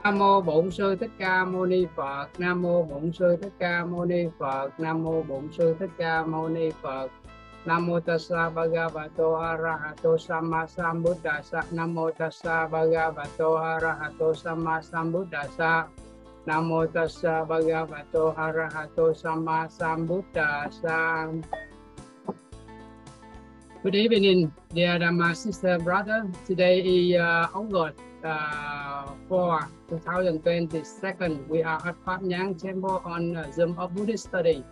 Nam mô Bổn Sư Thích Ca Mâu Ni Phật. Nam mô Bổn Sư Thích Ca Mâu Ni Phật. Nam mô Bổn Sư Thích Ca Mâu Ni Phật. Nam mô Tassa Bhagavato Arahato Samma Sambuddhassa. Nam mô Tassa Bhagavato Arahato Samma Sambuddhassa. Nam mô Tassa Bhagavato Arahato Samma Sambuddhassa. Good evening, dear Dhamma sister brother. Today is August 4, 2022. We are at Part2 Temple on Zoom of Buddhist study.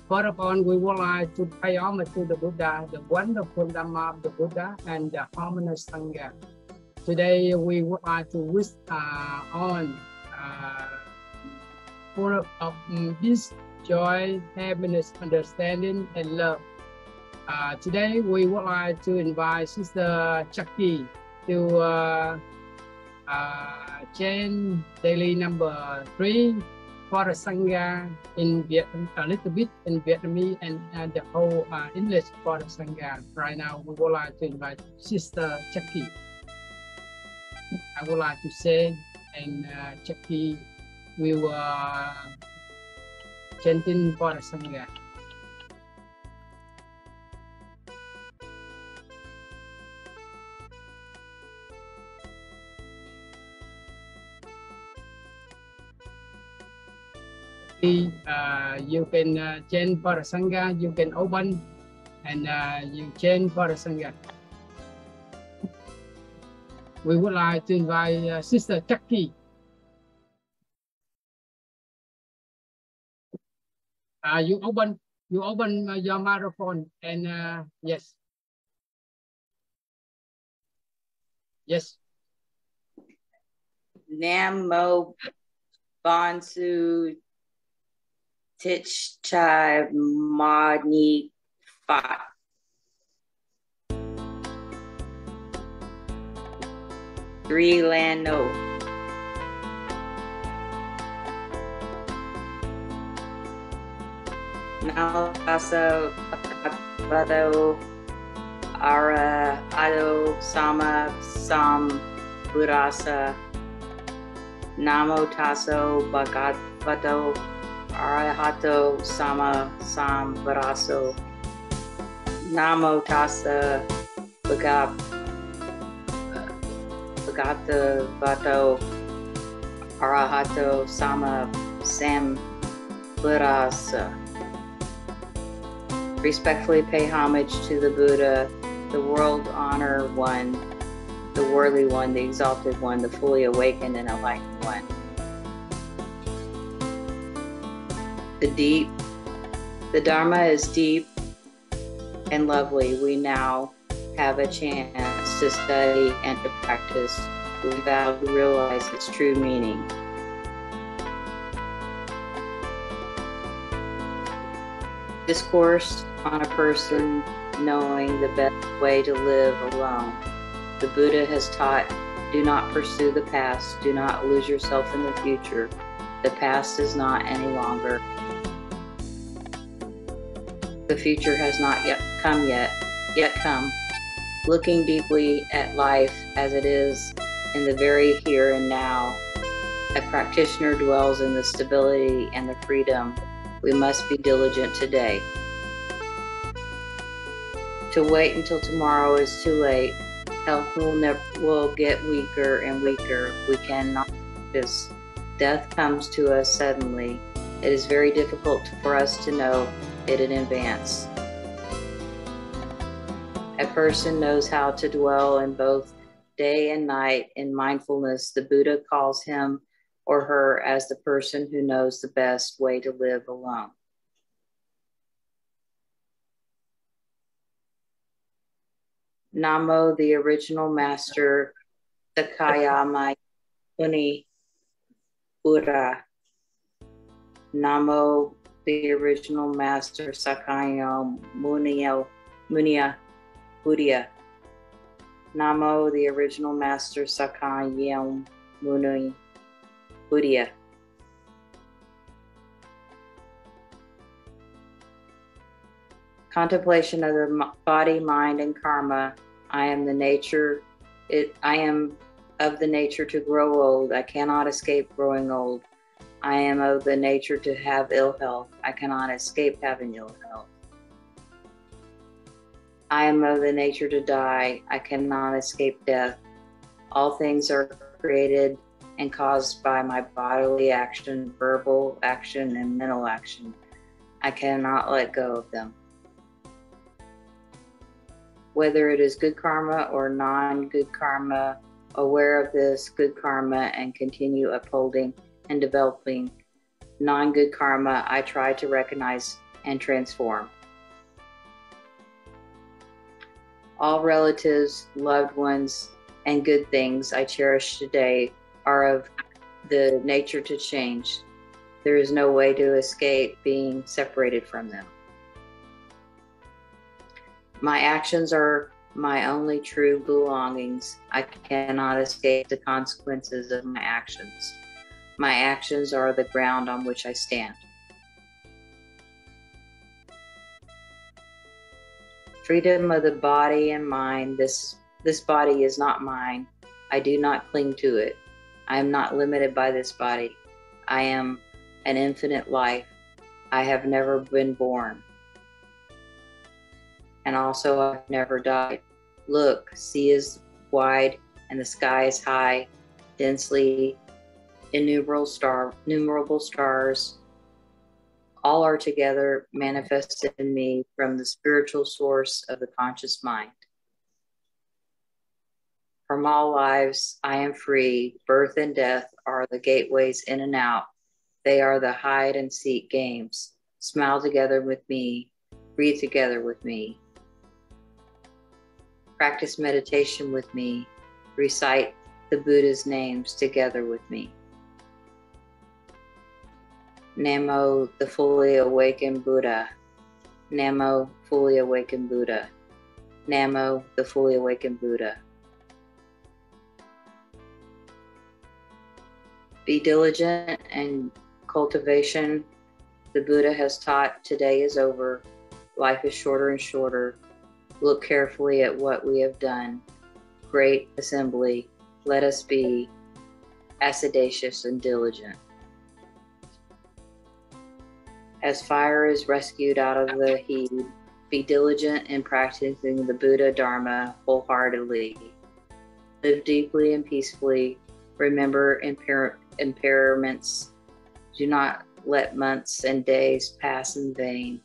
First of all, we would like to pay homage to the Buddha, the wonderful Dhamma of the Buddha, and the harmonious Sangha. Today, we would like to wish on full of peace, joy, happiness, understanding, and love. Today, we would like to invite Sister Chucky to chant daily number 3 for the Sangha in Vietnam, a little bit in Vietnamese and the whole English for the Sangha. Right now, we would like to invite Sister Chucky. I would like to say, and Chucky will chanting for the Sangha. You can chant for the Sangha, you can open and you chant for the Sangha. We would like to invite Sister Chucky. You open your microphone and yes. Yes. Nam Mô Bonsu Thích Trừng Sỹ Phật. Three Land No. Namo Tassa Bhagavato Arahato Samma Sambuddhassa. Namo Tassa Bhagavato Arahato Samma Sambuddhassa. Namo Tassa Bhagavato Arahato Samma Sambuddhassa. Respectfully pay homage to the Buddha, the world honor one, the worthy one, the exalted one, the fully awakened and enlightened one. The Dharma is deep and lovely. We now have a chance to study and to practice. We vow to realize its true meaning. Discourse on a person knowing the best way to live alone. The Buddha has taught, do not pursue the past, do not lose yourself in the future. The past is not any longer. The future has not yet come. Looking deeply at life as it is in the very here and now, a practitioner dwells in the stability and the freedom. We must be diligent today. To wait until tomorrow is too late. Health will get weaker and weaker. We cannot practice. Death comes to us suddenly. It is very difficult for us to know it in advance. A person knows how to dwell in both day and night in mindfulness. The Buddha calls him or her as the person who knows the best way to live alone. Namo, the original master, Sakaya Muni Buddha. Namo, the original master, Sakaya Munia Buddha. Namo, the original master, Sakaya Muni Buddha. Contemplation of the body, mind, and karma. I am the nature. I am of the nature to grow old. I cannot escape growing old. I am of the nature to have ill health. I cannot escape having ill health. I am of the nature to die. I cannot escape death. All things are created and caused by my bodily action, verbal action, and mental action. I cannot let go of them. Whether it is good karma or non-good karma, aware of this good karma and continue upholding and developing non-good karma, I try to recognize and transform. All relatives, loved ones, and good things I cherish today are of the nature to change. There is no way to escape being separated from them. My actions are my only true belongings. I cannot escape the consequences of my actions. My actions are the ground on which I stand. Freedom of the body and mind. This body is not mine. I do not cling to it. I am not limited by this body. I am an infinite life. I have never been born. And also I've never died. Look, sea is wide and the sky is high, densely innumerable stars. All are together manifested in me from the spiritual source of the conscious mind. From all lives, I am free. Birth and death are the gateways in and out. They are the hide and seek games. Smile together with me. Breathe together with me. Practice meditation with me. Recite the Buddha's names together with me. Namo, the fully awakened Buddha. Namo, fully awakened Buddha. Namo, the fully awakened Buddha. Be diligent in cultivation. The Buddha has taught, today is over. Life is shorter and shorter. Look carefully at what we have done. Great assembly, let us be assiduous and diligent. As fire is rescued out of the heat, be diligent in practicing the Buddha Dharma wholeheartedly. Live deeply and peacefully. Remember impairments. Do not let months and days pass in vain.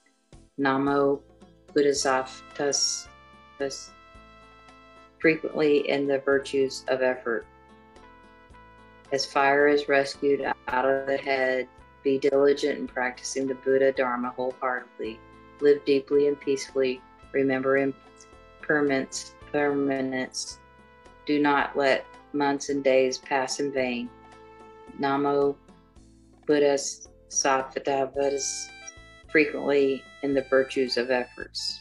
Namo Bodhisattvas, frequently in the virtues of effort. As fire is rescued out of the head, be diligent in practicing the Buddha Dharma wholeheartedly. Live deeply and peacefully. Remember impermanence. Do not let months and days pass in vain. Namo Bodhisattvas, frequently in the virtues of efforts.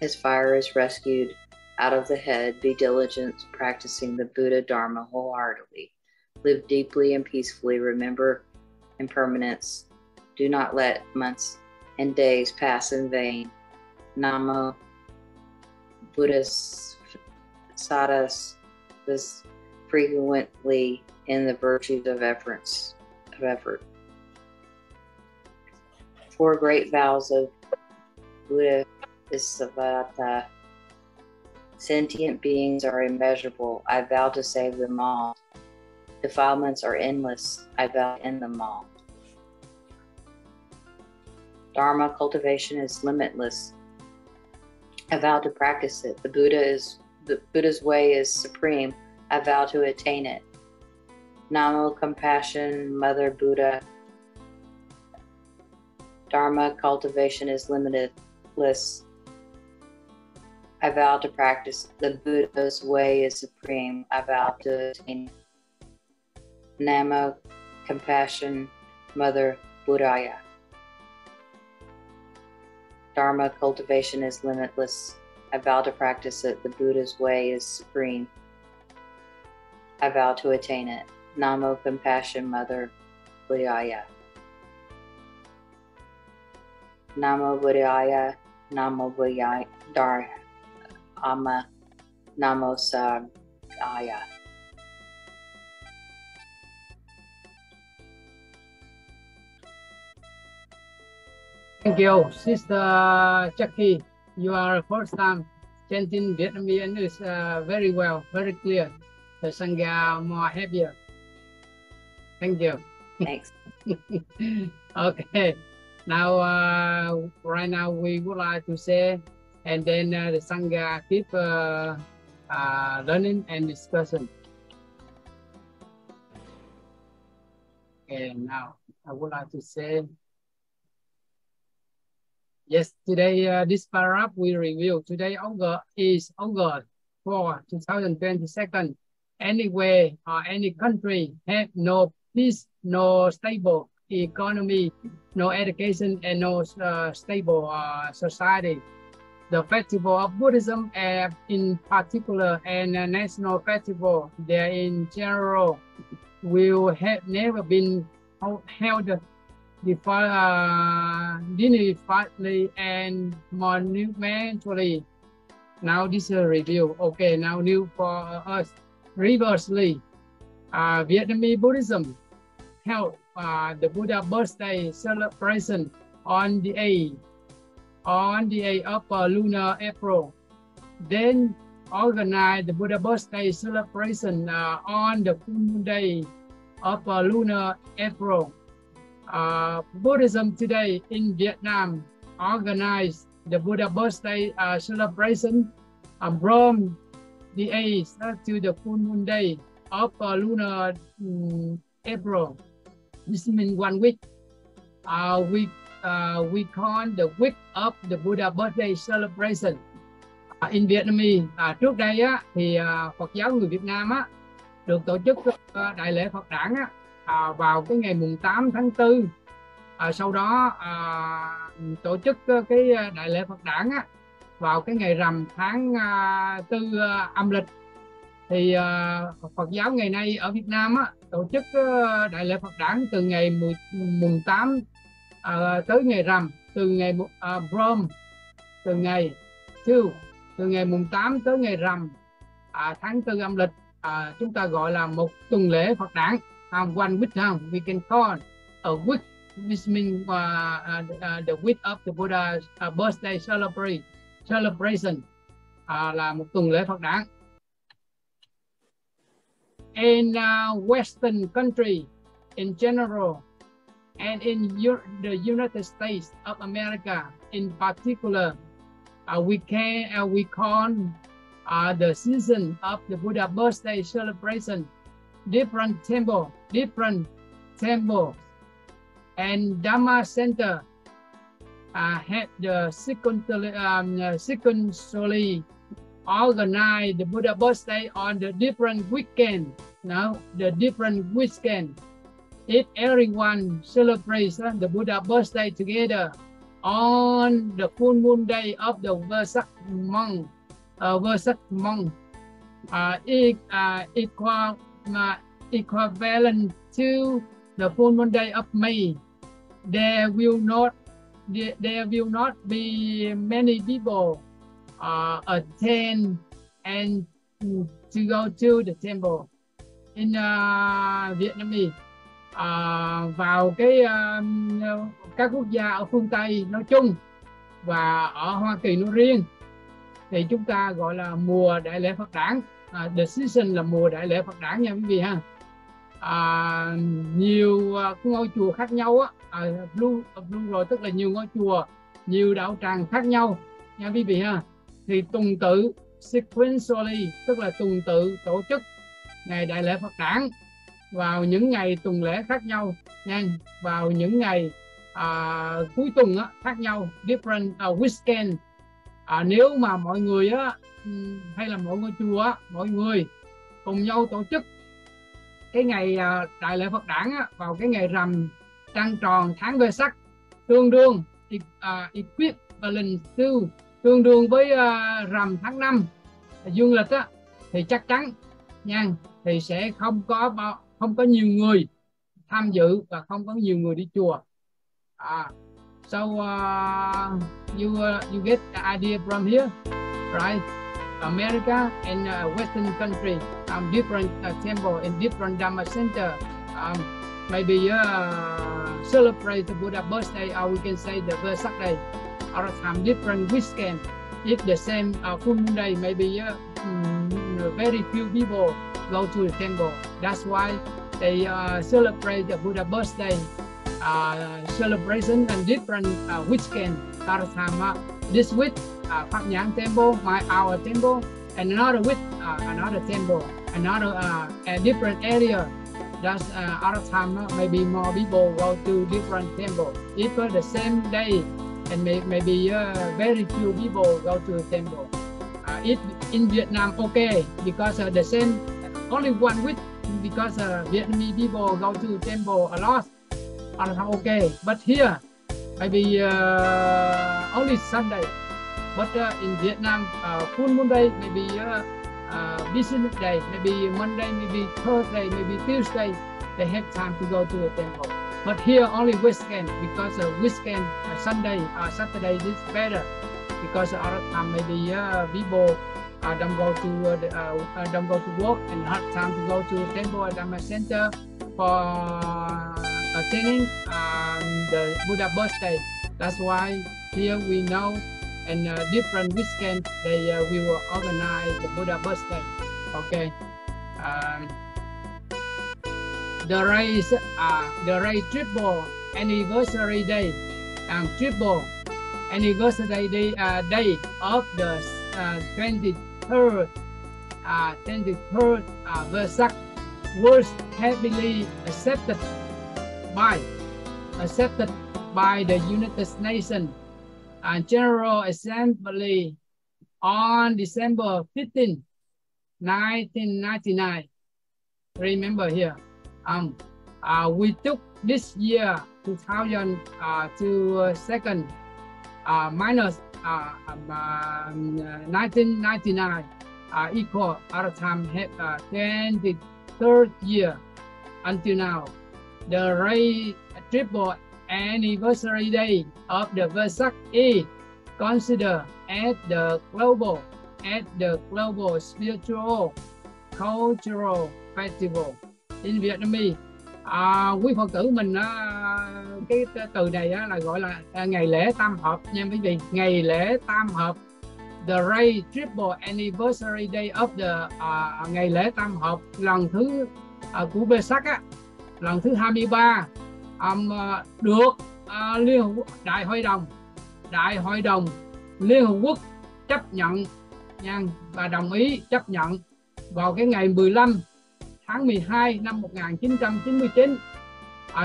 As fire is rescued out of the head, be diligent practicing the Buddha Dharma wholeheartedly. Live deeply and peacefully. Remember impermanence. Do not let months and days pass in vain. Namo Bodhisattvas, frequently in the virtues of effort. Four great vows of Bodhisattva. Sentient beings are immeasurable. I vow to save them all. Defilements are endless. I vow to end them all. Dharma cultivation is limitless. I vow to practice it. The Buddha's way is supreme. I vow to attain it. Namo compassion, Mother Buddha. Dharma cultivation is limitless. I vow to practice. The Buddha's way is supreme. I vow to attain it. Namo compassion, Mother Buddhaya. Dharma cultivation is limitless. I vow to practice it. The Buddha's way is supreme. I vow to attain it. Namo compassion, Mother Buddhaya. Namo Buddhaya, Namo Buddhaya, Dharma, Namo Aya. Thank you, Sister Jackie. You are first time chanting Vietnamese and it's very well, very clear. The Sangha more happier. Thank you. Thanks. Okay. Now, right now we would like to say, and then the Sangha keep learning and discussion. Okay, now I would like to say, yes, today this paragraph we review. Today is August 4, 2022. Anyway, any country have no peace, no stable economy, no education, and no stable society. The festival of Buddhism, in particular, and national festival, there in general, will have never been held before dignifiedly and monumentally. Now this is a review. Okay, now new for us. Reversely, Vietnamese Buddhism held the Buddha birthday celebration on the 8th of lunar April. Then organized the Buddha birthday celebration on the full moon day of lunar April. Buddhism today in Vietnam organized the Buddha birthday celebration from the 8th to the full moon day of lunar April. This means 1 week. We call the week of the Buddha birthday celebration. In Vietnamese, trước đây thì Phật giáo người Việt Nam được tổ chức đại lễ Phật đản vào cái ngày mùng 8 tháng 4. Sau đó tổ chức cái đại lễ Phật đản vào cái ngày rằm tháng 4 âm lịch. Thì Phật giáo ngày nay ở Việt Nam tổ chức đại lễ Phật đản từ ngày mùng 8 tới ngày rằm, từ ngày từ ngày mùng 8 tới ngày rằm tháng 4 âm lịch. Chúng ta gọi là một tuần lễ Phật đản, one week. We can call a week, which means the week of the Buddha's birthday celebration, là một tuần lễ Phật đản. In Western country in general, and in the United States of America in particular, we call the season of the Buddha birthday celebration different temples and Dharma center have the sequentially organize the Buddha birthday on the different weekend. Now the different weekend, if everyone celebrates the Buddha birthday together on the full moon day of the Vesak month, equivalent to the full moon day of May, there will not be many people attend and to go to the temple. In Vietnamese, vào các quốc gia ở phương Tây nói chung và ở Hoa Kỳ nói riêng thì chúng ta gọi là mùa đại lễ Phật đản. The season là mùa đại lễ Phật đản nha quý vị ha. Nhiều ngôi chùa khác nhau blue rồi, tức là nhiều ngôi chùa, nhiều đạo tràng khác nhau nha quý vị ha. Thì tuần tự sequentially, tức là tuần tự tổ chức ngày đại lễ Phật đản vào những ngày tuần lễ khác nhau nha, vào những ngày cuối tuần khác nhau, different weekend. Nếu mà mọi người hay là mọi ngôi chùa mọi người cùng nhau tổ chức cái ngày đại lễ Phật đản vào cái ngày rằm trăng tròn tháng Vesak, tương đương equivalent to, tương đương với rằm tháng 5 dương lịch thì chắc chắn nha, thì sẽ không có nhiều người tham dự và không có nhiều người đi chùa. So you get the idea from here, right? America and Western country different temple in different Dhamma center. Maybe celebrate the Buddha birthday, or we can say the Vesak day. Other time different weekend. If the same full moon day, maybe very few people go to the temple. That's why they celebrate the Buddha birthday celebration and different weekend. Other time this week Pháp Nhãn temple, our temple, and another week another temple, another a different area. That's other time maybe more people go to different temple. If the same day, and maybe very few people go to the temple. If in Vietnam, okay, because the same only 1 week, because Vietnamese people go to the temple a lot. Other time okay, but here maybe only Sunday. But in Vietnam, full moon day, maybe business day, maybe Monday, maybe Thursday, maybe Tuesday, they have time to go to the temple. But here only weekend, because weekend, Sunday, Saturday is better, because other time maybe people don't go to work and have time to go to the temple at Dhamma center for attending the Buddha birthday. That's why here we know, and different weekend they we will organize the Buddha birthday. Okay. The Ray triple anniversary day, triple anniversary day of the 23rd Vesak was heavily accepted by the United Nations General Assembly on December 15, 1999. Remember here, we took this year 2002 minus 1999 equal other time 23rd year until now. The Ray triple anniversary day of the Vesak is considered as the global spiritual cultural festival in Vietnamese. Quý Phật tử mình cái từ này là gọi là ngày lễ tam hợp nha quý vị. Ngày lễ tam hợp, the Ray triple anniversary day of the ngày lễ tam hợp lần thứ của Vesak lần thứ 23 được Đại hội đồng Liên Hợp Quốc chấp nhận nha, và đồng ý chấp nhận vào cái ngày 15 tháng 12 năm 1999.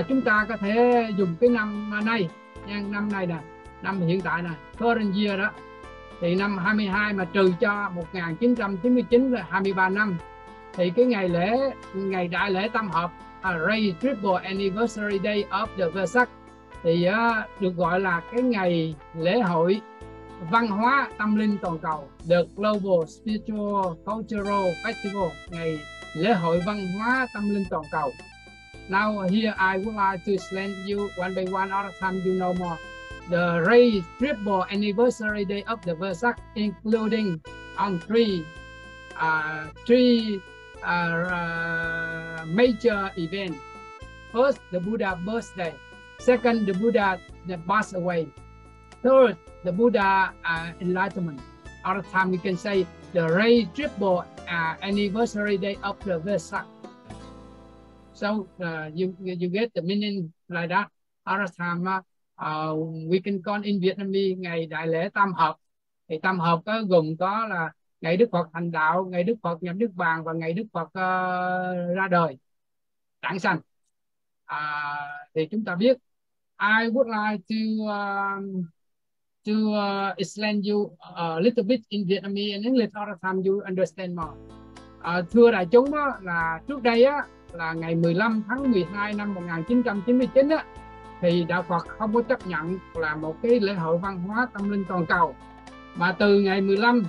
Chúng ta có thể dùng cái năm nay nha, năm này nè, năm hiện tại nè, current year đó, thì năm 22 mà trừ cho 1999 là 23 năm, thì cái ngày đại lễ tam hợp Ray triple anniversary day of the Vesak thì được gọi là cái ngày lễ hội văn hóa tâm linh toàn cầu, the Global Spiritual Cultural Festival, ngày lễ hội văn hóa tâm linh toàn cầu. Now here I would like to explain you one by one, all the time you know more. The Ray triple anniversary day of the Vesak, including on three major events. First, the Buddha birthday. Second, the Buddha passed away. Third, the Buddha enlightenment. All the time we can say the Ray triple anniversary day of the Vesak. So you get the meaning like that. All the time we can call in Vietnamese ngày đại lễ tam hợp. Thì tam hợp gồm có là ngày Đức Phật thành đạo, ngày Đức Phật nhập Niết Bàn và ngày Đức Phật ra đời, đản sanh. Thì chúng ta biết, I would like to explain you a little bit in Vietnamese and English, all the time you understand more. Thưa đại chúng là trước đây là ngày 15 tháng 12 năm 1999 thì đạo Phật không có chấp nhận là một cái lễ hội văn hóa tâm linh toàn cầu, mà từ ngày 15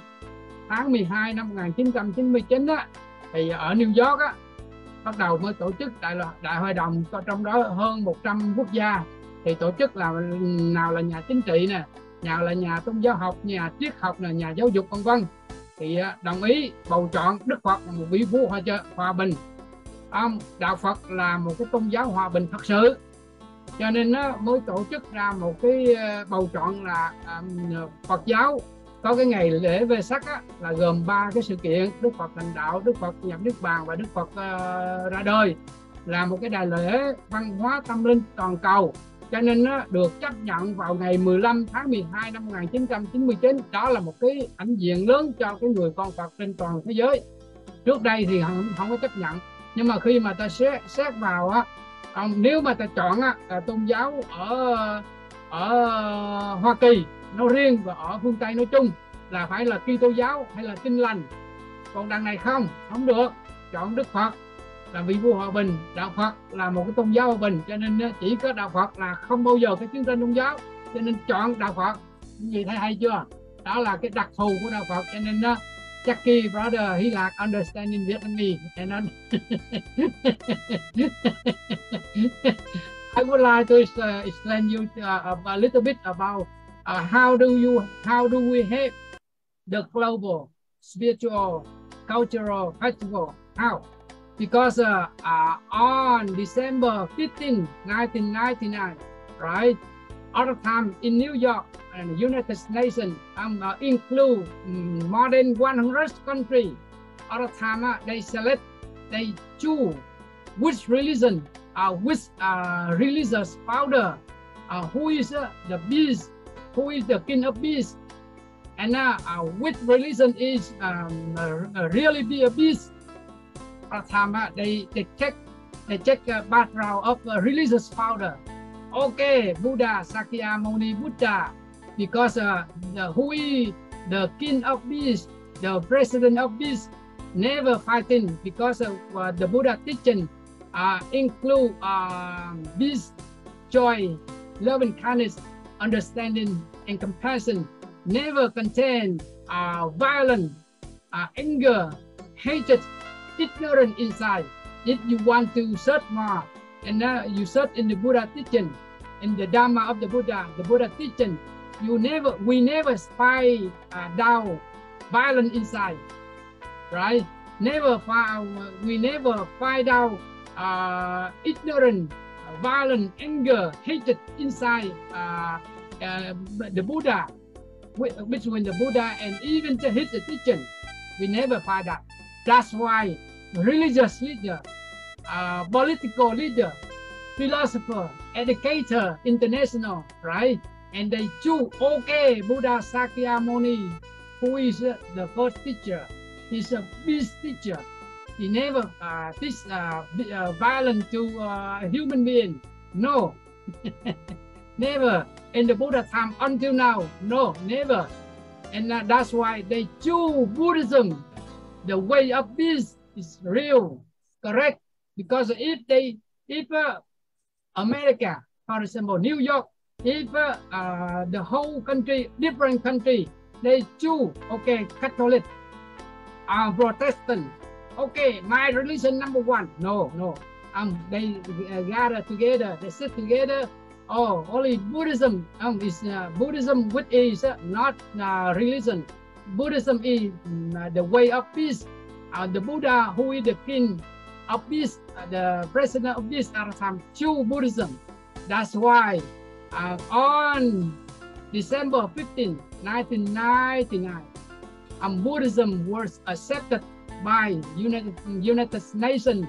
tháng 12 năm 1999 thì ở New York bắt đầu mới tổ chức đại hội đồng, trong đó hơn 100 quốc gia thì tổ chức, là nào là nhà chính trị nè, nào là nhà tôn giáo học, nhà triết học nè, nhà giáo dục vân vân, thì đồng ý bầu chọn Đức Phật là một vị vua hòa bình. Đạo Phật là một cái tôn giáo hòa bình thật sự, cho nên nó mới tổ chức ra một cái bầu chọn là Phật giáo có cái ngày lễ Vesak là gồm 3 cái sự kiện: Đức Phật thành đạo, Đức Phật nhập niết bàn và Đức Phật ra đời, là một cái đại lễ văn hóa tâm linh toàn cầu. Cho nên nó được chấp nhận vào ngày 15 tháng 12 năm 1999. Đó là một cái hãnh diện lớn cho cái người con Phật trên toàn thế giới. Trước đây thì không có chấp nhận, nhưng mà khi mà ta xét vào nếu mà ta chọn tôn giáo ở Hoa Kỳ nói riêng và ở phương Tây nói chung là phải là Kitô giáo hay là Tin lành. Còn đằng này không được, chọn Đức Phật là vị vua hòa bình, đạo Phật là một cái tôn giáo hòa bình, cho nên chỉ có đạo Phật là không bao giờ cái chiến tranh tôn giáo, cho nên chọn đạo Phật. Như vậy thấy hay chưa? Đó là cái đặc thù của đạo Phật, cho nên Jackie brother he like understanding Vietnamese and I would like to explain you a little bit about how do we have the global spiritual cultural festival. How? Because on December 15, 1999, right, other time in New York and United Nations include more than 100 countries. Other time they choose which religion, which religious founder, who is the beast, who is the king of beasts, and which religion is really be a beast. Time they check background of religious founder. Okay, Buddha, Sakyamuni Buddha, because who is the king of beasts, the president of beasts, never fighting, because the Buddha teaching include peace, joy, love and kindness, understanding and compassion, never contain violence, anger, hatred, ignorant inside. If you want to search more, and you search in the Buddha teaching, in the Dharma of the Buddha teaching, we never fight down violence inside, right? We never fight down ignorant, violent, anger, hatred inside the Buddha, between the Buddha and even his teaching. We never fight that. That's why religious leader, political leader, philosopher, educator, international, right? And they choose, okay, Buddha Sakyamuni, who is the first teacher. He's a peace teacher. He never teach violence to a human being. No, never. In the Buddha time until now, no, never. And that's why they choose Buddhism. The way of peace is real, correct? Because if America, for example, New York, if the whole country, different country, they choose, okay, Catholic, Protestant, okay, my religion number one. No. They gather together, they sit together. Oh, only Buddhism is Buddhism, which is not religion. Buddhism is the way of peace. The Buddha, who is the king of peace, the president of peace, at the time, choose Buddhism. That's why on December 15, 1999, Buddhism was accepted by United Nations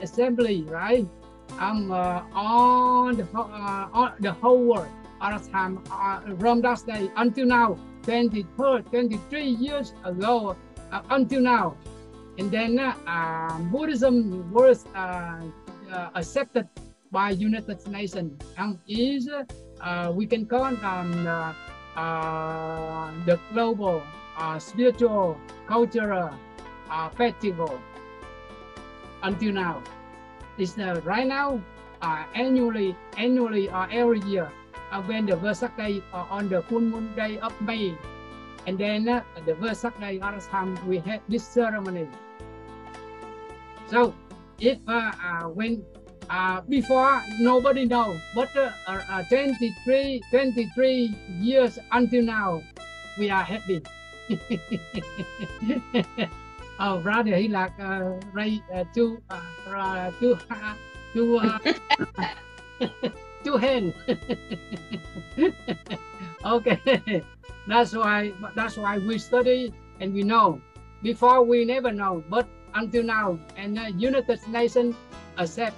Assembly, right? On the whole world at the time, from that day until now, 23 years ago, until now. And then Buddhism was accepted by United Nations and is we can call the global spiritual cultural festival until now. It's right now annually or every year when the Vesak day on the full moon day of May, and then the Vesak day other time we have this ceremony. So if when before nobody know, but 23 years until now we are happy Oh, brother, he like two hand. Okay, that's why we study and we know. Before we never know, but until now, and United Nations accept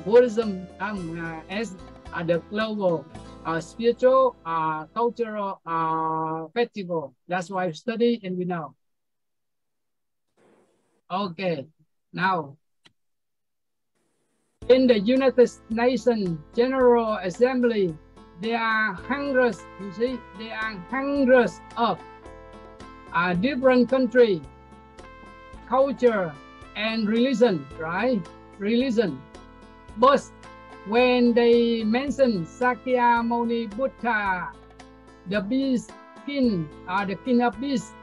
Buddhism as the global spiritual, cultural festival. That's why we study and we know. Okay, now in the United Nations General Assembly, there are hundreds. You see, there are hundreds of different countries, culture, and religion, right? Religion, but when they mention Sakyamuni Buddha, the beast king, the king of beasts,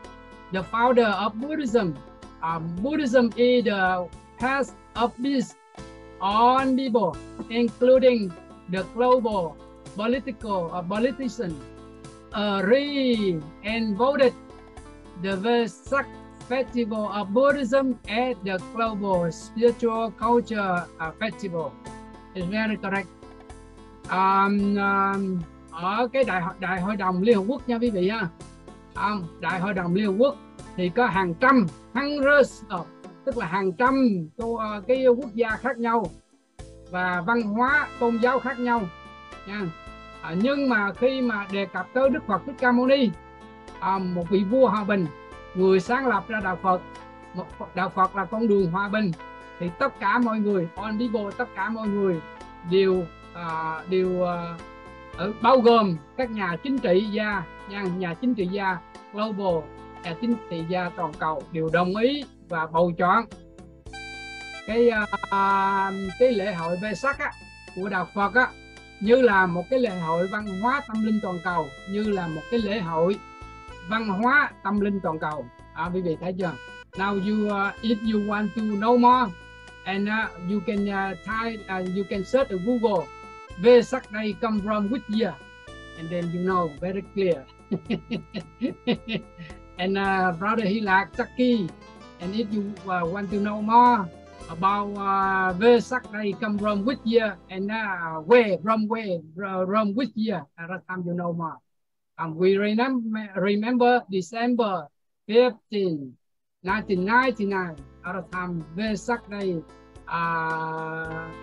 the founder of Buddhism, Buddhism is the path of peace on people, including the global politician, and voted the Vesak Festival of Buddhism as the global spiritual culture festival. It's very correct. Ở cái đại hội đồng Liên Hợp Quốc nha quý vị ha. Đại hội đồng Liên Hợp Quốc thì có hàng trăm, hundreds of, tức là hàng trăm cái quốc gia khác nhau và văn hóa tôn giáo khác nhau nha. Nhưng mà khi mà đề cập tới Đức Phật Thích Ca Mâu Ni, một vị vua hòa bình, người sáng lập ra đạo Phật, đạo Phật là con đường hòa bình, thì tất cả mọi người, all people, tất cả mọi người đều bao gồm các nhà chính trị gia, nhà chính trị gia global, nhà chính trị gia toàn cầu đều đồng ý và bầu chọn cái lễ hội Vesak của đạo Phật như là một cái lễ hội văn hóa tâm linh toàn cầu, như là một cái lễ hội văn hóa tâm linh toàn cầu. Quý vị thấy chưa? Now if you want to know more, and you can you can search on Google Vesak Day come from which year, and then you know very clear. And brother he like Turkey, and if you want to know more about Vesak Day come from which year, and from which year, at that time you know more. We remember December 15, 1999, at the time Vesak Day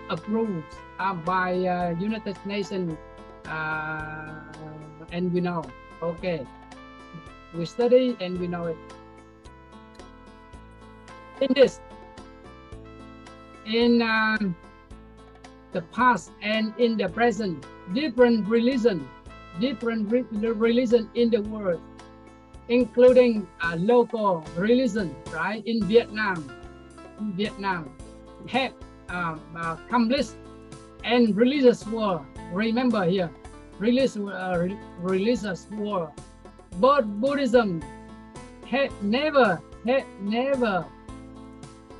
approved by United Nations, and we know. Okay, we study and we know it. In the past and in the present, different religion in the world, including local religion, right? In Vietnam, have conflict and religious war. Remember here, religious war. But Buddhism had never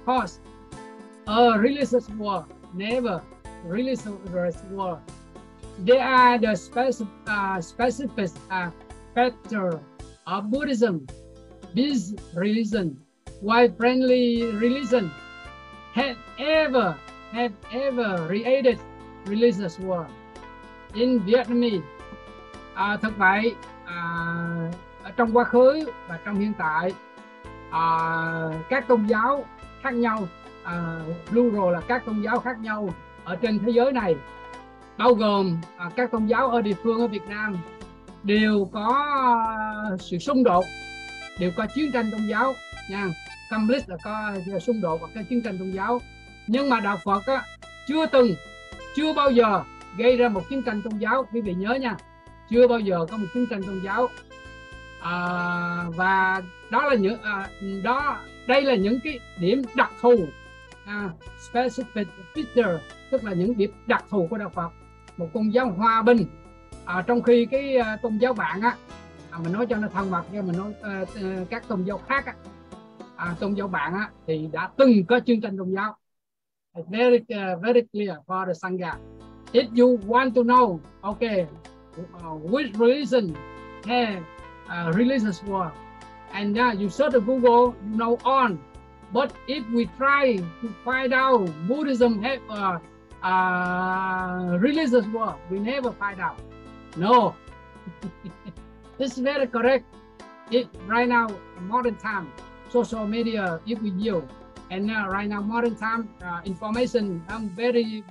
caused a religious war. Never religious war. They are the specific factor of Buddhism. This religion, while friendly religion, have ever created religious war. In Vietnamese, thật vậy, trong quá khứ và trong hiện tại, các tôn giáo khác nhau, plural là các tôn giáo khác nhau ở trên thế giới này, bao gồm các tôn giáo ở địa phương ở Việt Nam, đều có sự xung đột, đều có chiến tranh tôn giáo nha. Conflict là có xung đột và có chiến tranh tôn giáo. Nhưng mà đạo Phật chưa bao giờ gây ra một chiến tranh tôn giáo. Quý vị nhớ nha, chưa bao giờ có một chiến tranh tôn giáo. Và đây là những cái điểm đặc thù, specific feature, tức là những điểm đặc thù của đạo Phật, một tôn giáo hòa bình. Trong khi cái tôn giáo bạn mình nói cho nó thân mật, nhưng mình nói các tôn giáo khác tôn giáo bạn thì đã từng có chiến tranh tôn giáo. Very clear for the Sangha. If you want to know, okay, which religion have religious war, and you search the Google, you know on. But if we try to find out Buddhism have religious world, we never find out. No, this is very correct. Right now, modern time, social media, if we use, and right now, modern time, information very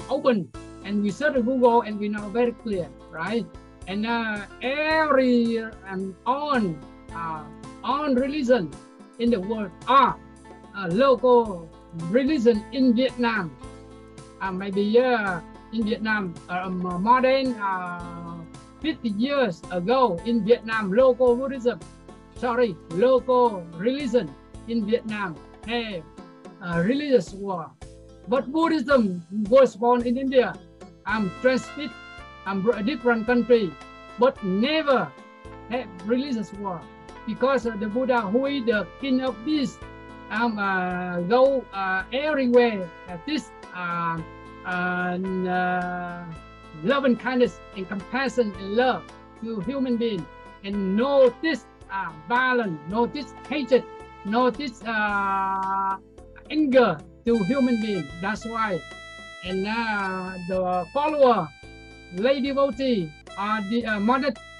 open, and we search Google, and we know very clear, right? And every on religion in the world are local religion in Vietnam. Maybe in Vietnam, more than 50 years ago in Vietnam, local religion in Vietnam have religious war. But Buddhism was born in India, transmit a different country, but never have religious war, because the Buddha, who is the king of peace, go everywhere. This love and kindness and compassion and love to human being, and notice violence, notice hatred, notice anger to human being. That's why. And the follower, lay devotee, the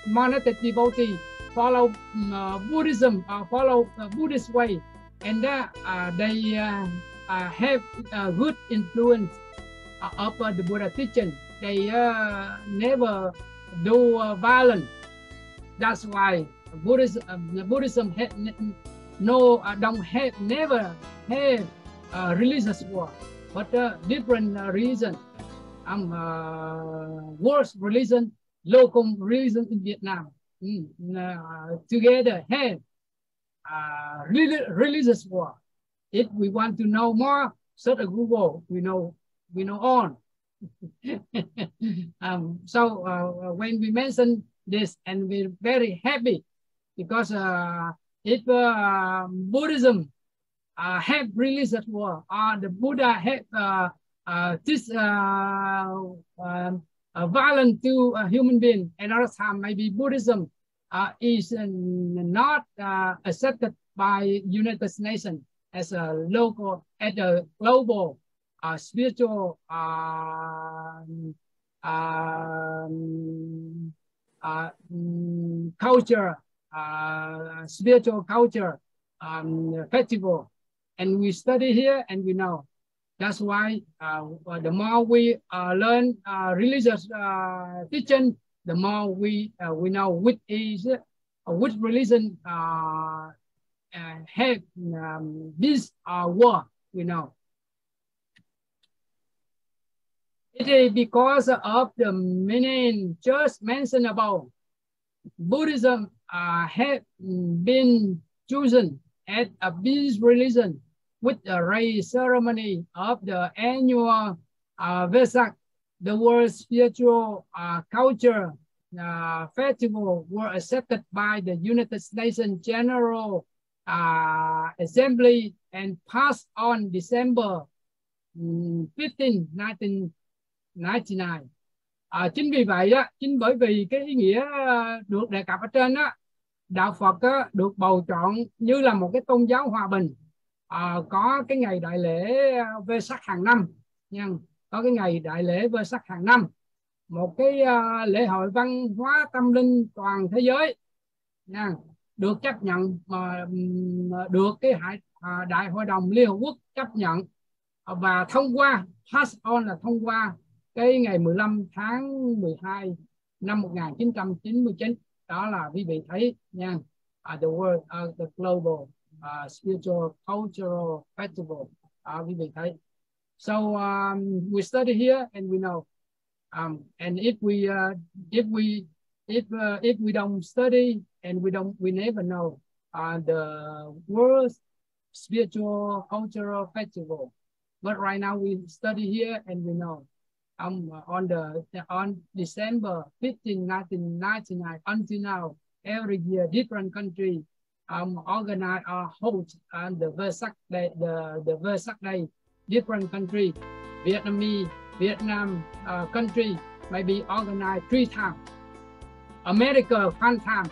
monastic devotee, follow Buddhism, follow Buddhist way, and they have good influence of the Buddha teaching. They never do violence. That's why Buddhism never have religious war, but different religion. World religion, local religion in Vietnam together have religious war. If we want to know more, search at Google. We know on. So when we mention this, and we're very happy, because if Buddhism have religious war, or the Buddha have this violence to a human being, another time maybe Buddhism is not accepted by United Nations as a local, as a global spiritual culture, spiritual culture festival, and we study here and we know. That's why the more we learn religious teaching, the more we know which religion have this war. We know. It is because of the meaning just mentioned above. Buddhism have been chosen as a peace religion with the race ceremony of the annual Vesak, the world spiritual culture festival, were accepted by the United Nations General Assembly and passed on December 15, 1999. Chính vì vậy đó, chính bởi vì cái ý nghĩa được đề cập ở trên đó, đạo Phật được bầu chọn như là một cái tôn giáo hòa bình, có cái ngày đại lễ Vesak hàng năm nha, có cái ngày đại lễ Vesak hàng năm, một cái lễ hội văn hóa tâm linh toàn thế giới nha, được chấp nhận mà được cái đại hội đồng Liên Hợp Quốc chấp nhận và thông qua, pass on là thông qua cái ngày 15 tháng 12 năm 1999. Đó là quý vị thấy nha, the world, the global spiritual cultural festival. Quý vị thấy. So we study here and we know. And if we don't study and we never know the world spiritual cultural festival. But right now we study here and we know. On December 15, 1999 until now, every year different country organize or hold the Vesak Day, the Vesak Day. Different country, Vietnam country maybe organized 3 times. America 1 time,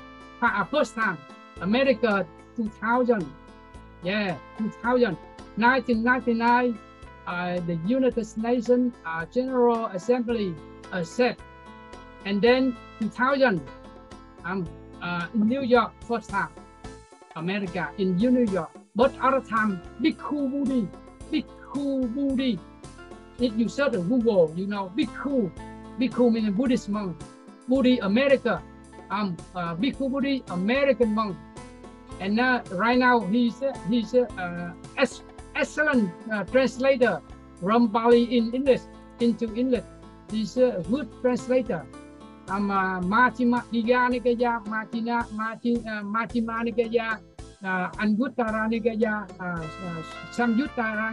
first time. America 2000. Yeah, 2000. 1999, the United Nations General Assembly said. And then 2000, in New York, first time, America in New York. But other time, Bhikkhu Buddhi. If you search on Google, you know Bhikkhu. Bhikkhu means Buddhist monk. Buddhi America. Bhikkhu Buddhi American monk. And right now he's excellent translator from Pali in English into English. He's a good translator. Majjhima Nikaya, Majjhima Nikaya, Anguttara Nikaya, Samyutta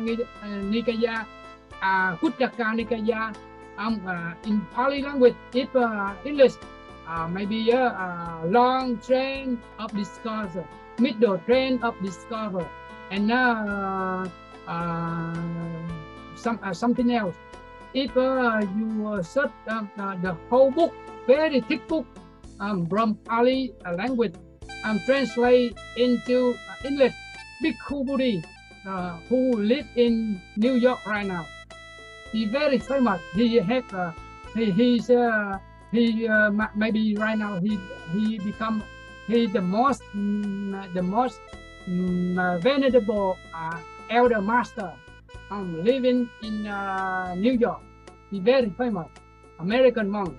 Nikaya, Kuttaka Nikaya. In Pali language, if English, maybe a long train of discourse, middle train of discover, and something else. If you search the whole book, very thick book from Pali language, translate into English, Bhikkhu Buddhi, who live in New York right now. He very famous. He have maybe right now he become the most venerable elder master living in New York. He very famous American monk,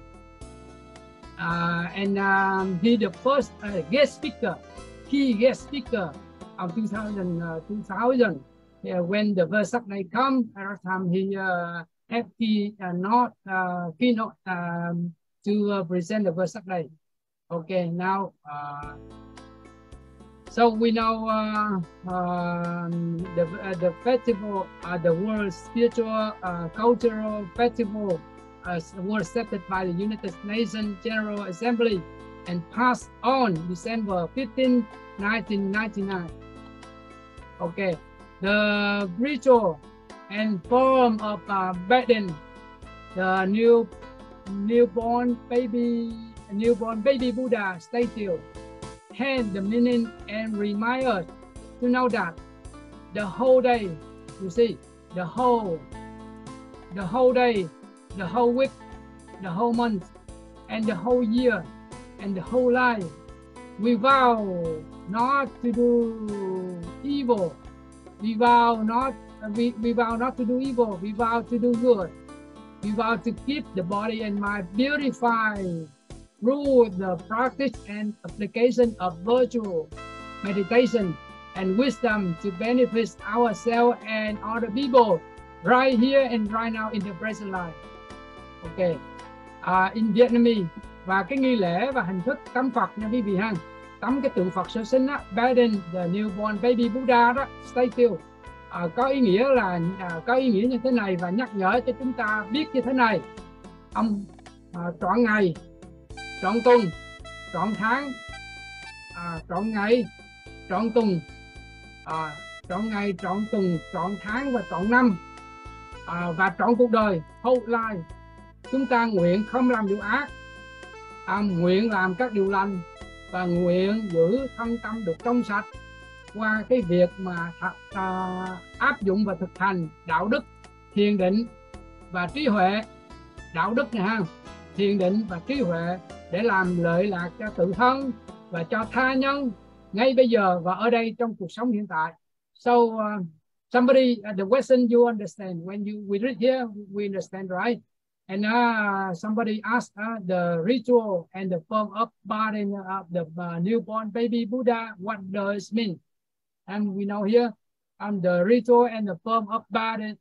and he the first guest speaker, key guest speaker of 2000. When the Vesak day come, at that time he have keynote to present the Vesak day. Okay, now so we know the festival, the world spiritual cultural festival was accepted by the United Nations General Assembly and passed on December 15, 1999. Okay. The ritual and form of back then, the newborn baby Buddha statue had the meaning and remind us to know that the whole day, you see, the whole day, the whole week, the whole month, and the whole year, and the whole life, we vow not to do evil. We vow not to do evil. We vow to do good. We vow to keep the body and mind beautified through the practice and application of virtue, meditation, and wisdom to benefit ourselves and other people right here and right now in the present life. Okay. In Vietnamese, và cái nghi lễ và hình thức tắm Phật nha quý vị ha. Tắm cái tượng Phật sơ sinh á, Biden, the newborn baby Buddha đó, statue, có ý nghĩa là như thế này và nhắc nhở cho chúng ta biết như thế này. Ông trọn ngày, trọn tuần, trọn tháng, trọn ngày, trọn tuần, trọn ngày, trọn tuần, trọn tháng và trọn năm, và trọn cuộc đời, whole life. Chúng ta nguyện không làm điều ác, nguyện làm các điều lành, và nguyện giữ thân tâm được trong sạch qua cái việc mà áp dụng và thực hành đạo đức, thiền định và trí huệ. Đạo đức này ha, thiền định và trí huệ để làm lợi lạc cho tự thân và cho tha nhân ngay bây giờ và ở đây trong cuộc sống hiện tại. So somebody the question you understand when we read here, we understand, right? And somebody asked the ritual and the form of body of the newborn baby Buddha, what does it mean? And we know here, the ritual and the form of body,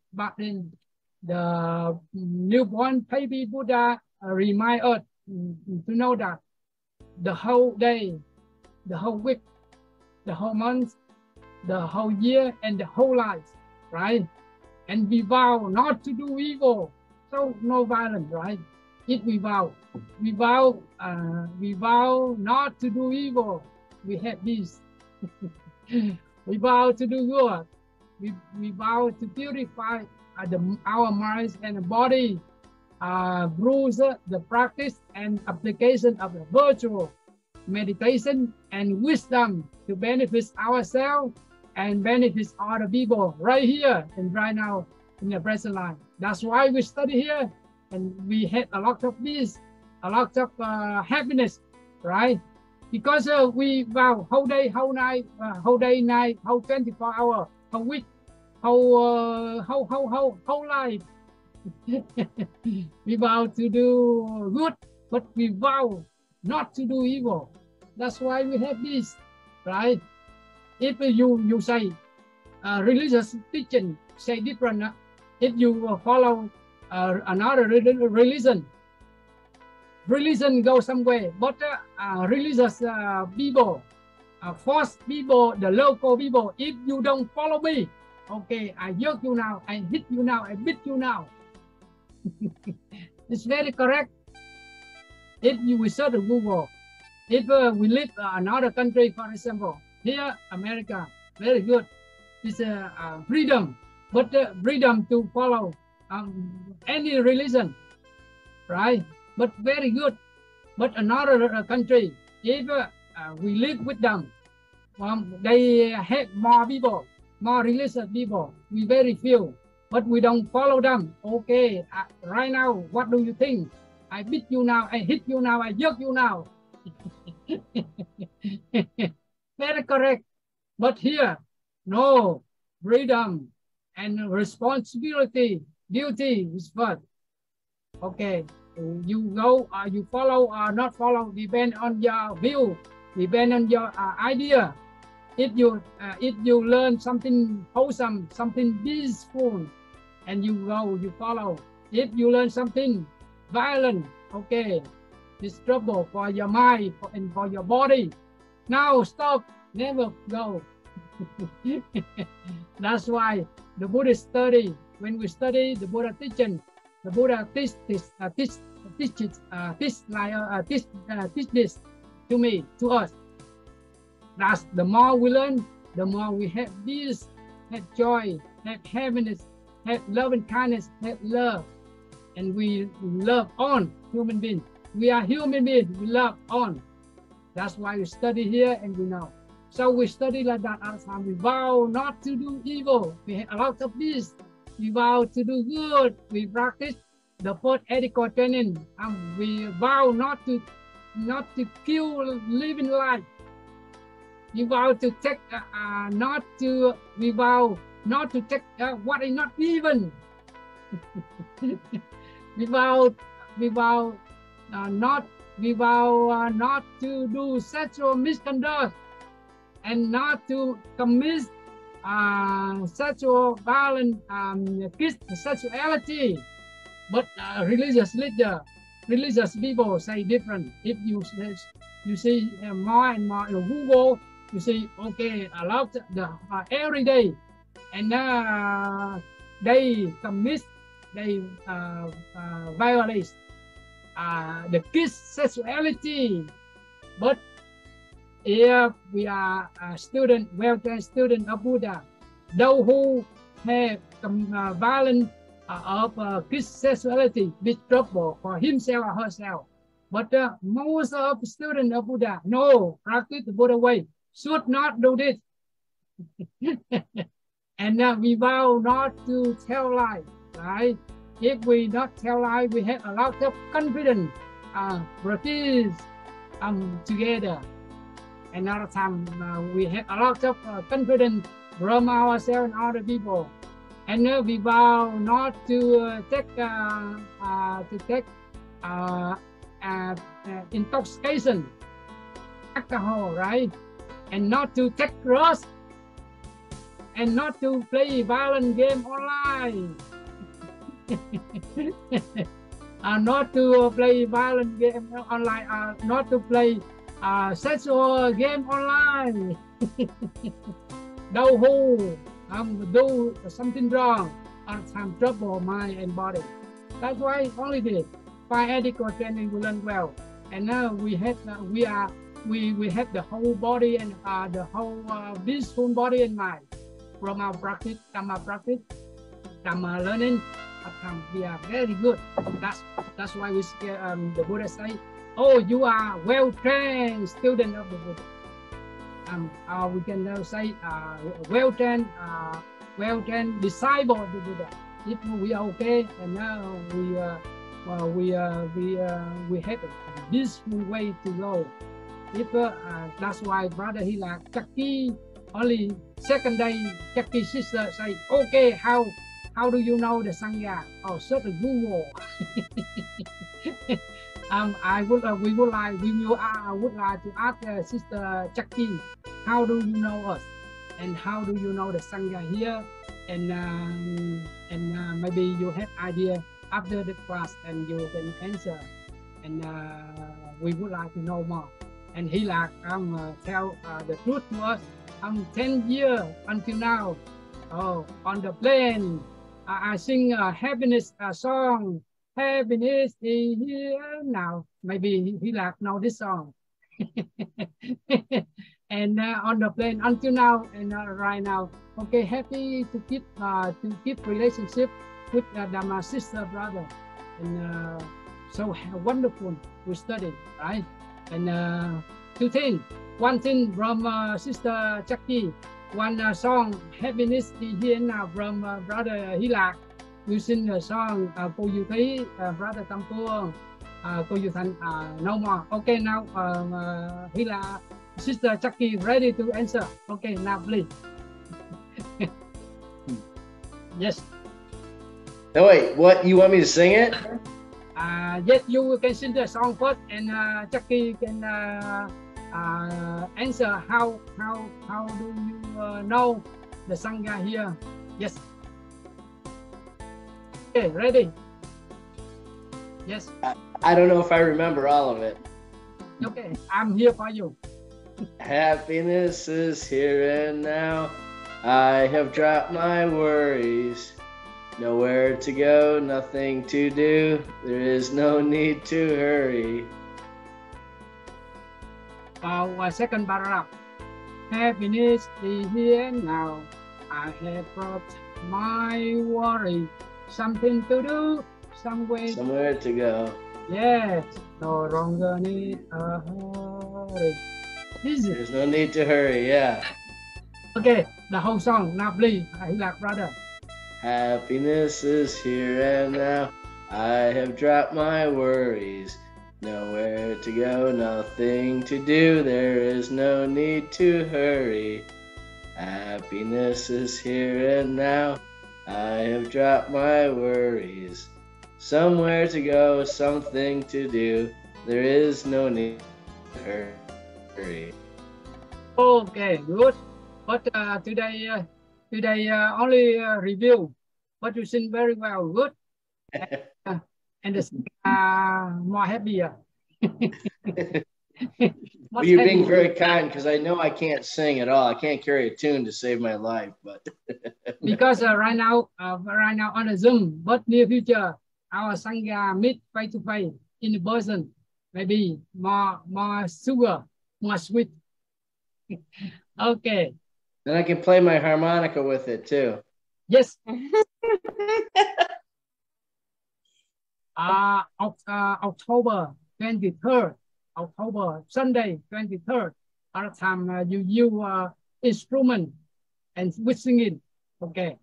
the newborn baby Buddha remind us to know that the whole day, the whole week, the whole month, the whole year, and the whole life, right? And we vow not to do evil. So no violence, right? If we vow not to do evil, we have peace. We vow to do good. We vow to purify our minds and body through the practice and application of the virtue, meditation, and wisdom to benefit ourselves and benefit other people right here and right now in the present life. That's why we study here, and we had a lot of peace, a lot of happiness, right? Because we vow whole day, whole night, whole day, night, whole 24 hours, whole week, whole life. We vow to do good, but we vow not to do evil. That's why we have this, right? If you say religious teaching say different, if you follow another religion go somewhere, but religious people, force people, the local people, if you don't follow me, okay, I yoke you now, I hit you now, I beat you now. It's very correct. If you will search Google, if we live another country, for example, here, America, very good. It's freedom, but freedom to follow any religion, right? But very good. But another country, if we live with them, they have more people, more religious people. We very few, but we don't follow them. Okay, right now, what do you think? I beat you now, I hit you now, I jerk you now. Very correct. But here, no, freedom and responsibility, duty is first. Okay, you go, you follow or not follow, depend on your view, depend on your idea. If you learn something wholesome, something peaceful, and you go, you follow. If you learn something violent, okay, it's trouble for your mind and for your body. Now stop, never go. That's why the Buddhist study, when we study the Buddha teaching, the Buddha teach this to me, to us. That's the more we learn, the more we have peace, have joy, have happiness, have love and kindness, have love. And we love on human beings. We are human beings, we love on. That's why we study here and we know. So we study like that all the time. We vow not to do evil. We have a lot of this. We vow to do good. We practice the first ethical training. We vow not to kill living life. We vow to take we vow not to take what is not given. we vow not to do sexual misconduct and not to commit sexual violence, sexuality. But religious people say different. If you see more and more in Google, you see, okay, a lot every day, and they commit, they violate the kids' sexuality. But if we are a student, well-trained student of Buddha, those who have violence of kids' sexuality, big trouble for himself or herself. But most of students of Buddha, no, practice the Buddha way, should not do this. And we vow not to tell lies, right? If we not tell lies, we have a lot of confidence, practice together. Another time, we have a lot of confidence from ourselves and other people. And we vow not to take intoxication, alcohol, right? And not to take drugs, and not to play violent game online. Not to play violent game online, not to play sexual game online. Those who do something wrong or some trouble mind and body. That's why only this. By ethical training we learn well, and now we have we have the whole body and the whole peaceful body and mind from our practice, Dhamma learning. We are very good. That's why we the Buddha say Oh, you are well-trained student of the Buddha. We can now say well-trained disciple of the Buddha. If we are okay, and now we have this way to go. If that's why brother Hila Chucky only second day Chucky sister say, okay, how do you know the Sangha? Oh, search Google. I would like to ask Sister Chucky, how do you know us, and how do you know the Sangha here, and maybe you have idea after the class, and you can answer, and we would like to know more. And he like tell the truth to us. 10 years until now. Oh, on the plane, I sing a happiness song. Happiness is here now. Maybe he like know this song. And on the plane until now, and right now, okay, happy to keep relationship with my sister brother, and so wonderful we study, right? And two things. One thing from Sister Chucky, one song happiness is here now from brother Hilak. You sing a song cô Như Thí, brother Tâm Phương, cô Như Thành, no more. Okay, now Hilak, Sister Chucky ready to answer. Okay, now please. Yes. No, wait, what? You want me to sing it? Yes, you can sing the song first, and Chucky can answer how do you know the Sangha here. Yes. Okay, ready? Yes. I don't know if I remember all of it. Okay, I'm here for you. Happiness is here and now. I have dropped my worries. Nowhere to go, nothing to do. There is no need to hurry. Second paragraph. Happiness is here now. I have dropped my worry. Something to do, somewhere to go. Yes, no longer need a hurry. Easy. There's no need to hurry, yeah. Okay, the whole song. Now please, Hilak brother. Happiness is here and now. I have dropped my worries. Nowhere to go, nothing to do. There is no need to hurry. Happiness is here and now. I have dropped my worries. Somewhere to go, something to do. There is no need to hurry. Okay, good. But today only review. But you sing very well, good. And more happier. Well, you're being very kind, because I know I can't sing at all. I can't carry a tune to save my life, but because right now on the Zoom, but near future our Sangha meet face to face in person, maybe more sugar, more sweet. Okay. Then I can play my harmonica with it too. Yes. October 23rd, October Sunday 23rd. All the time you use instrument and with singing. Okay.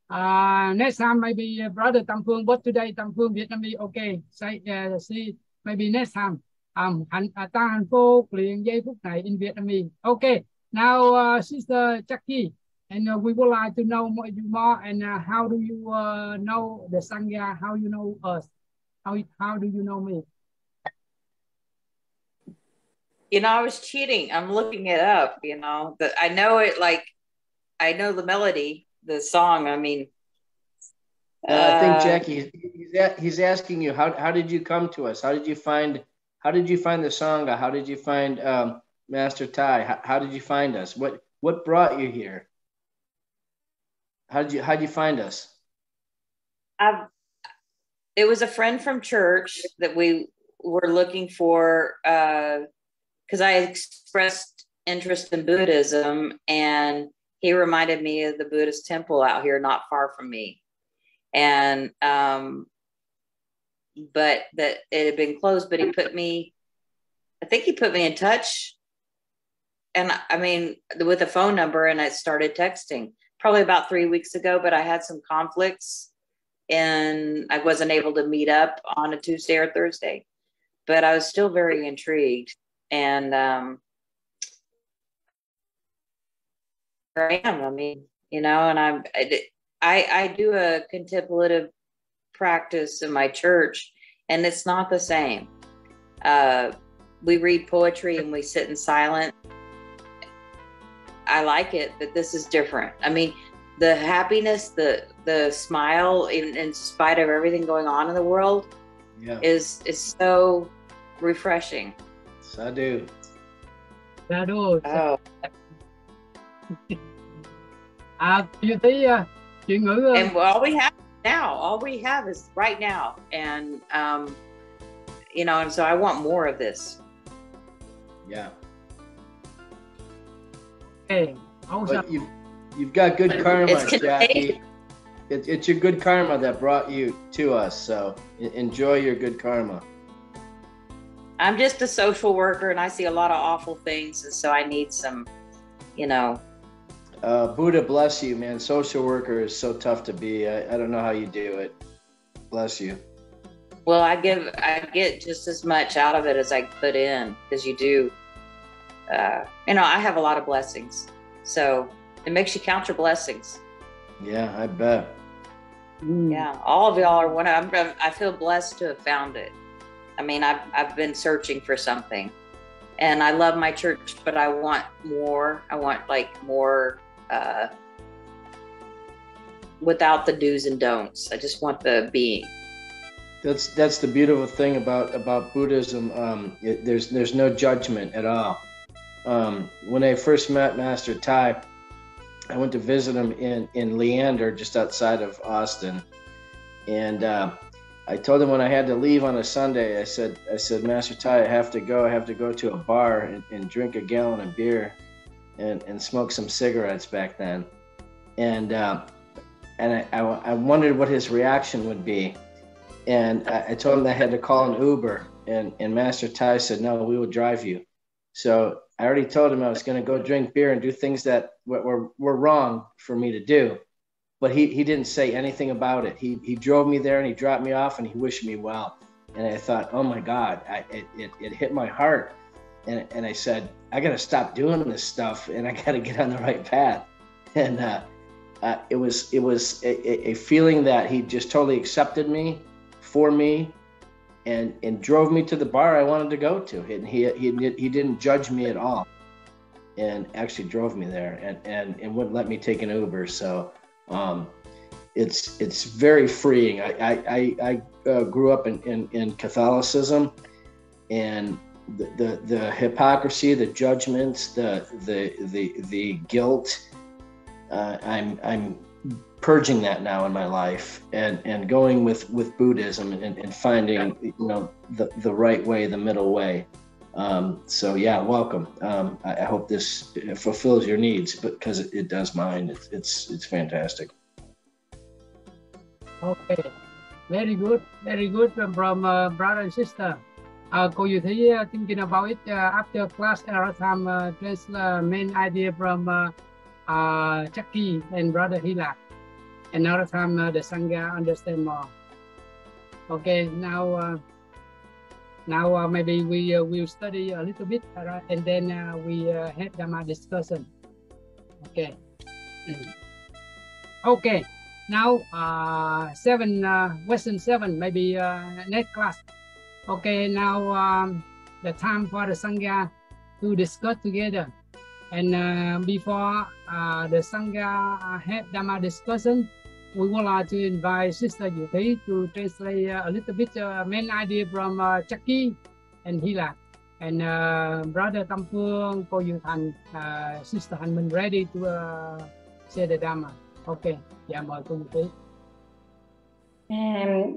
Next time maybe brother Tâm Phương, but today Tâm Phương Vietnamese. Okay. Say see maybe next time. Ta hạnh phúc liền giây phút này in Vietnamese. Okay. Now Sister Chucky, and we would like to know more and how do you know the Sangha? How you know us? How do you know me? You know, I was cheating. I'm looking it up, you know, that I know it, like, I know the melody, the song. I mean, I think Jackie, he's asking you, how did you come to us? How did you find the Sangha? How did you find Master Tai? How did you find us? What brought you here? How'd you find us? It was a friend from church that we were looking for, because I expressed interest in Buddhism, and he reminded me of the Buddhist temple out here not far from me. And but that it had been closed, but he put me I think he put me in touch, and I mean, with a phone number, and I started texting probably about 3 weeks ago, but I had some conflicts and I wasn't able to meet up on a Tuesday or Thursday, but I was still very intrigued. And here I am. I mean, you know, and I do a contemplative practice in my church, and it's not the same. We read poetry and we sit in silence. I like it, but this is different. I mean, the happiness, the smile, in spite of everything going on in the world, is so refreshing. Sadhu. Sadhu. Oh. You thấy chuyện ngữ And all we have is right now, and you know, and so I want more of this. Yeah. Okay. But you've got good karma, Jackie. It's your good karma that brought you to us. So enjoy your good karma. I'm just a social worker, and I see a lot of awful things, and so I need some, you know. Buddha bless you, man. Social worker is so tough to be. I don't know how you do it. Bless you. Well, I get just as much out of it as I put in, because you do. You know, I have a lot of blessings, so it makes you count your blessings. Yeah, I bet. Yeah, all of y'all are one. I feel blessed to have found it. I mean, I've been searching for something, and I love my church, but I want more. I want like more, without the do's and don'ts. I just want the being. That's the beautiful thing about Buddhism. There's no judgment at all. When I first met Master Tai, I went to visit him in Leander, just outside of Austin, and I told him when I had to leave on a Sunday, I said, Master Tai, I have to go to a bar and drink a gallon of beer and smoke some cigarettes back then, and I wondered what his reaction would be, and I told him that I had to call an Uber, and Master Tai said, no, we will drive you. So I already told him I was going to go drink beer and do things that were wrong for me to do. But he didn't say anything about it. He drove me there and he dropped me off and he wished me well. And I thought, oh my God, it hit my heart. And I said, I got to stop doing this stuff and I got to get on the right path. And it was a feeling that he just totally accepted me, for me, and drove me to the bar I wanted to go to. And he didn't judge me at all, and actually drove me there and wouldn't let me take an Uber. So it's very freeing. I grew up in Catholicism, and the hypocrisy, the judgments, the guilt. I'm purging that now in my life, and going with Buddhism and finding, you know, the right way, the middle way. So yeah, welcome. I hope this fulfills your needs, because it does mine. It's fantastic. Okay, very good from brother and sister. Cô you thấy thinking about it after class every time there's the main idea from Jackie and brother Hila. Another time the Sangha understand more. Okay, now maybe we will study a little bit, and then we have Dhamma discussion. Okay. Okay. Now Lesson 7, maybe next class. Okay. Now the time for the Sangha to discuss together, and before the Sangha have Dhamma discussion, we would like to invite Sister Yu Thí to translate a little bit main idea from Jackie and Hila, and Brother Tâm Phương, cô Yu Thành, Sister Hạnh Minh ready to say the Dhamma. Okay, dạ mời cô Yu Thí.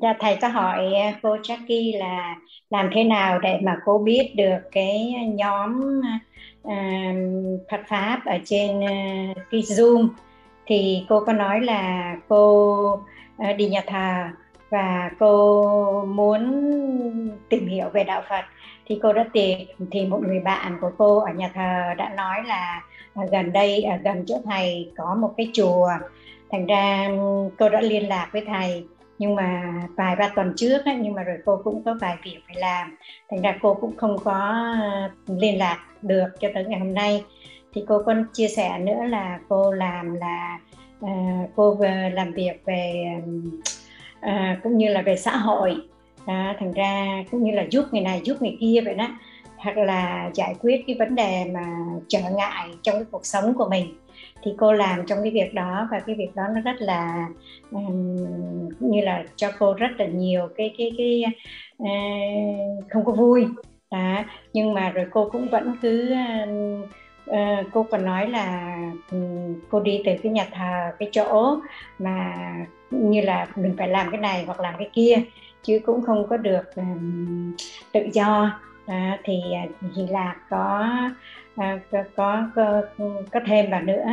Dạ, thầy có hỏi cô Jackie là làm thế nào để mà cô biết được cái nhóm Phật Pháp ở trên cái Zoom, thì cô có nói là cô đi nhà thờ và cô muốn tìm hiểu về đạo Phật, thì cô đã tìm, thì một người bạn của cô ở nhà thờ đã nói là ở gần đây, ở gần chỗ thầy có một cái chùa. Thành ra cô đã liên lạc với thầy, nhưng mà vài ba tuần trước ấy, nhưng mà rồi cô cũng có vài việc phải làm, thành ra cô cũng không có liên lạc được cho tới ngày hôm nay. Thì cô có chia sẻ nữa là cô làm là cô làm việc về cũng như là về xã hội đó, thành ra cũng như là giúp người này giúp người kia vậy đó, hoặc là giải quyết cái vấn đề mà trở ngại trong cái cuộc sống của mình, thì cô làm trong cái việc đó. Và cái việc đó nó rất là cũng như là cho cô rất là nhiều cái không có vui đó. Nhưng mà rồi cô cũng vẫn cứ cô còn nói là cô đi từ cái nhà thờ, cái chỗ mà như là mình phải làm cái này hoặc làm cái kia, chứ cũng không có được tự do. Thì Hy Lạc có thêm vào nữa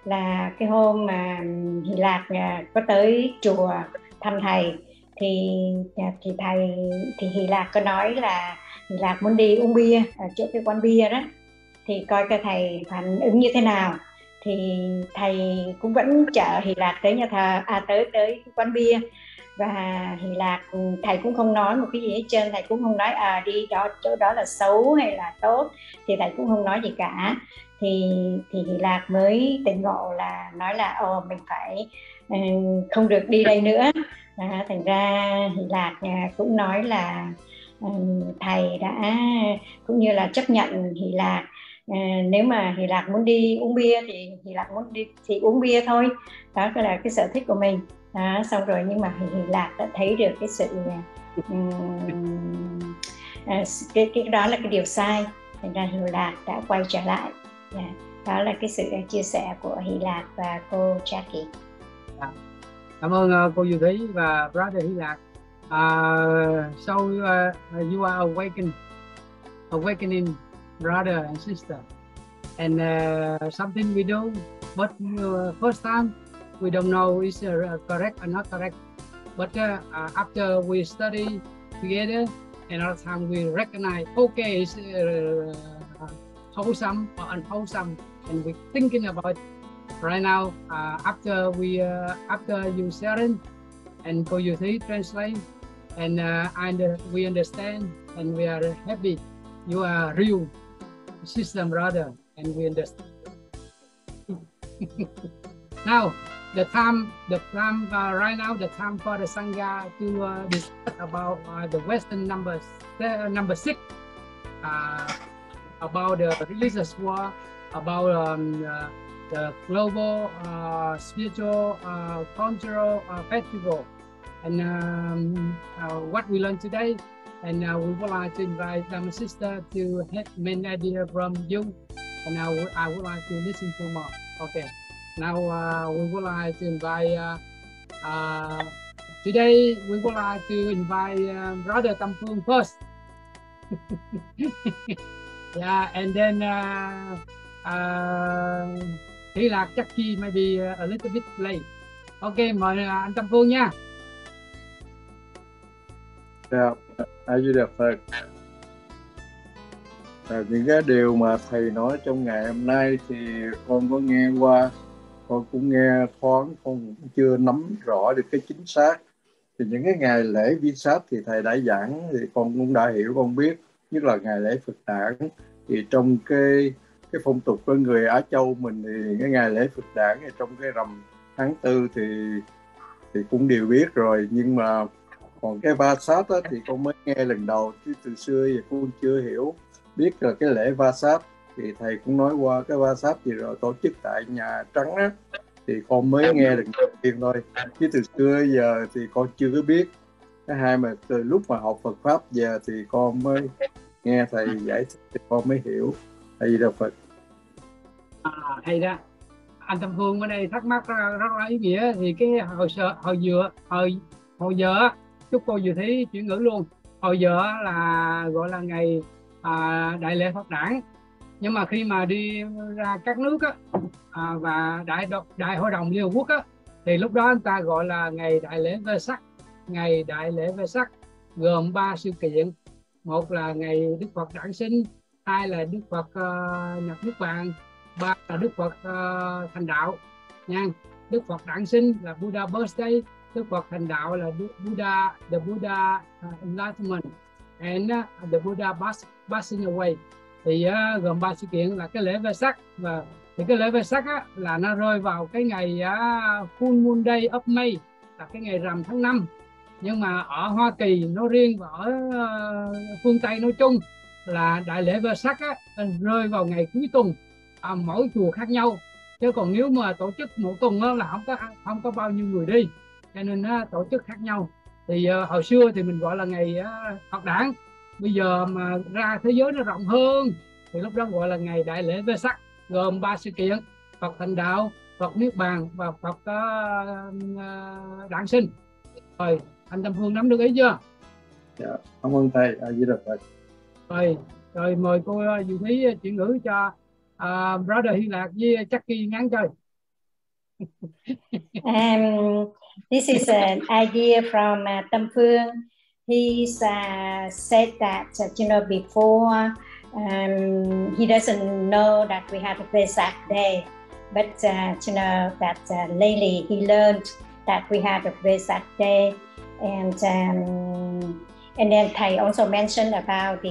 là cái hôm mà Hy Lạc có tới chùa thăm thầy, thì Hy Lạc có nói là Hy Lạc muốn đi uống bia ở chỗ cái quán bia đó, thì coi cái thầy phản ứng như thế nào. Thì thầy cũng vẫn chở Hy Lạc tới nhà thờ, tới cái quán bia. Và Hy Lạc, thầy cũng không nói một cái gì hết trơn, thầy cũng không nói đi đó chỗ đó là xấu hay là tốt, thì thầy cũng không nói gì cả. Thì Hy Lạc mới tỉnh ngộ, là nói là mình phải không được đi đây nữa. Thành ra Hy Lạc cũng nói là thầy đã cũng như là chấp nhận Hy Lạc. Nếu mà Hy Lạc muốn đi uống bia thì Hy Lạc muốn đi thì uống bia thôi, đó là cái sở thích của mình. Xong rồi nhưng mà Hy Lạc đã thấy được cái sự cái đó là cái điều sai, thành ra Hy Lạc đã quay trở lại. Đó là cái sự chia sẻ của Hy Lạc và cô Jackie. Cảm ơn cô Diệu Thúy và brother Hy Lạc. So you are awakening brother and sister, and something we do, but first time we don't know is correct or not correct, but after we study together, another time we recognize okay, it's wholesome or unwholesome, and we're thinking about it. Right now, after you sharing and for you to translate, and we understand, and we are happy. You are real sister brother, and we understand. Now, the time right now, the time for the Sangha to discuss about the Western number 6, about the religious war, about the global spiritual cultural festival, and what we learned today. And we would like to invite my sister to have main idea from you, and I would like to listen to more. Okay. Now we would like to invite today we would like to invite Brother Tam Phương first. Yeah, and then Hy Lạc Jackie maybe a little bit late. Okay, mời anh Tam Phương nha. Yeah, A Di Đà Phật. Những cái điều mà thầy nói trong ngày hôm nay thì con có nghe qua, con cũng nghe thoáng, con cũng chưa nắm rõ được cái chính xác. Thì những cái ngày lễ Vesak thì thầy đã giảng, thì con cũng đã hiểu, con biết, nhất là ngày lễ Phật đản. Thì trong cái phong tục của người Á Châu mình thì cái ngày lễ Phật đản trong cái rằm tháng 4 thì cũng đều biết rồi. Nhưng mà còn cái Vesak thì con mới nghe lần đầu, chứ từ xưa thì con chưa hiểu biết là cái lễ Vesak. Thì thầy cũng nói qua cái Vesak gì rồi tổ chức tại Nhà Trắng á, thì con mới nghe được đầu tiên thôi, chứ từ xưa giờ thì con chưa có biết. Cái hai mà từ lúc mà học Phật pháp giờ thì con mới nghe thầy giải thích thì con mới hiểu. Thầy Đà Phật. Hay đó. Anh Tam Phương ở đây thắc mắc rất là ý nghĩa. Thì cái hồi giờ chúc cô vừa thấy chuyển ngữ luôn. Hồi giờ là gọi là ngày đại lễ Phật đản. Nhưng mà khi mà đi ra các nước và đại hội đồng Liên Hợp Quốc á, thì lúc đó người ta gọi là ngày đại lễ Vesak. ngày đại lễ Vesak gồm 3 sự kiện. Một là ngày Đức Phật đản sinh, hai là Đức Phật nhập niết bàn, ba là Đức Phật thành đạo nha. Đức Phật đản sinh là Buddha birthday, Đức Phật thành đạo là the Buddha enlightenment, and the Buddha passing away. Thì gồm 3 sự kiện là cái lễ Vesak, và thì cái lễ Vesak là nó rơi vào cái ngày full moon day of May, là cái ngày rằm tháng 5. Nhưng mà ở Hoa Kỳ nói riêng và ở phương Tây nói chung là đại lễ Vesak rơi vào ngày cuối tuần, mỗi chùa khác nhau. Chứ còn nếu mà tổ chức một tuần là không có bao nhiêu người đi, cho nên tổ chức khác nhau. Thì hồi xưa thì mình gọi là ngày Phật đản, bây giờ mà ra thế giới nó rộng hơn thì lúc đó gọi là ngày đại lễ Vesak, gồm 3 sự kiện: Phật thành đạo, Phật niết bàn và Phật đản sinh. Rồi anh Tâm Phương nắm được ý chưa? Dạ, cảm ơn thầy. Di Đà Phật. Rồi mời cô Diệu Thí chuyển ngữ cho Brother Hy Lạc với Jackie ngắn chơi. This is an idea from Tâm Phương. He's said that before he doesn't know that we have a Vesak day, but that lately he learned that we have a Vesak day, and then Thầy also mentioned about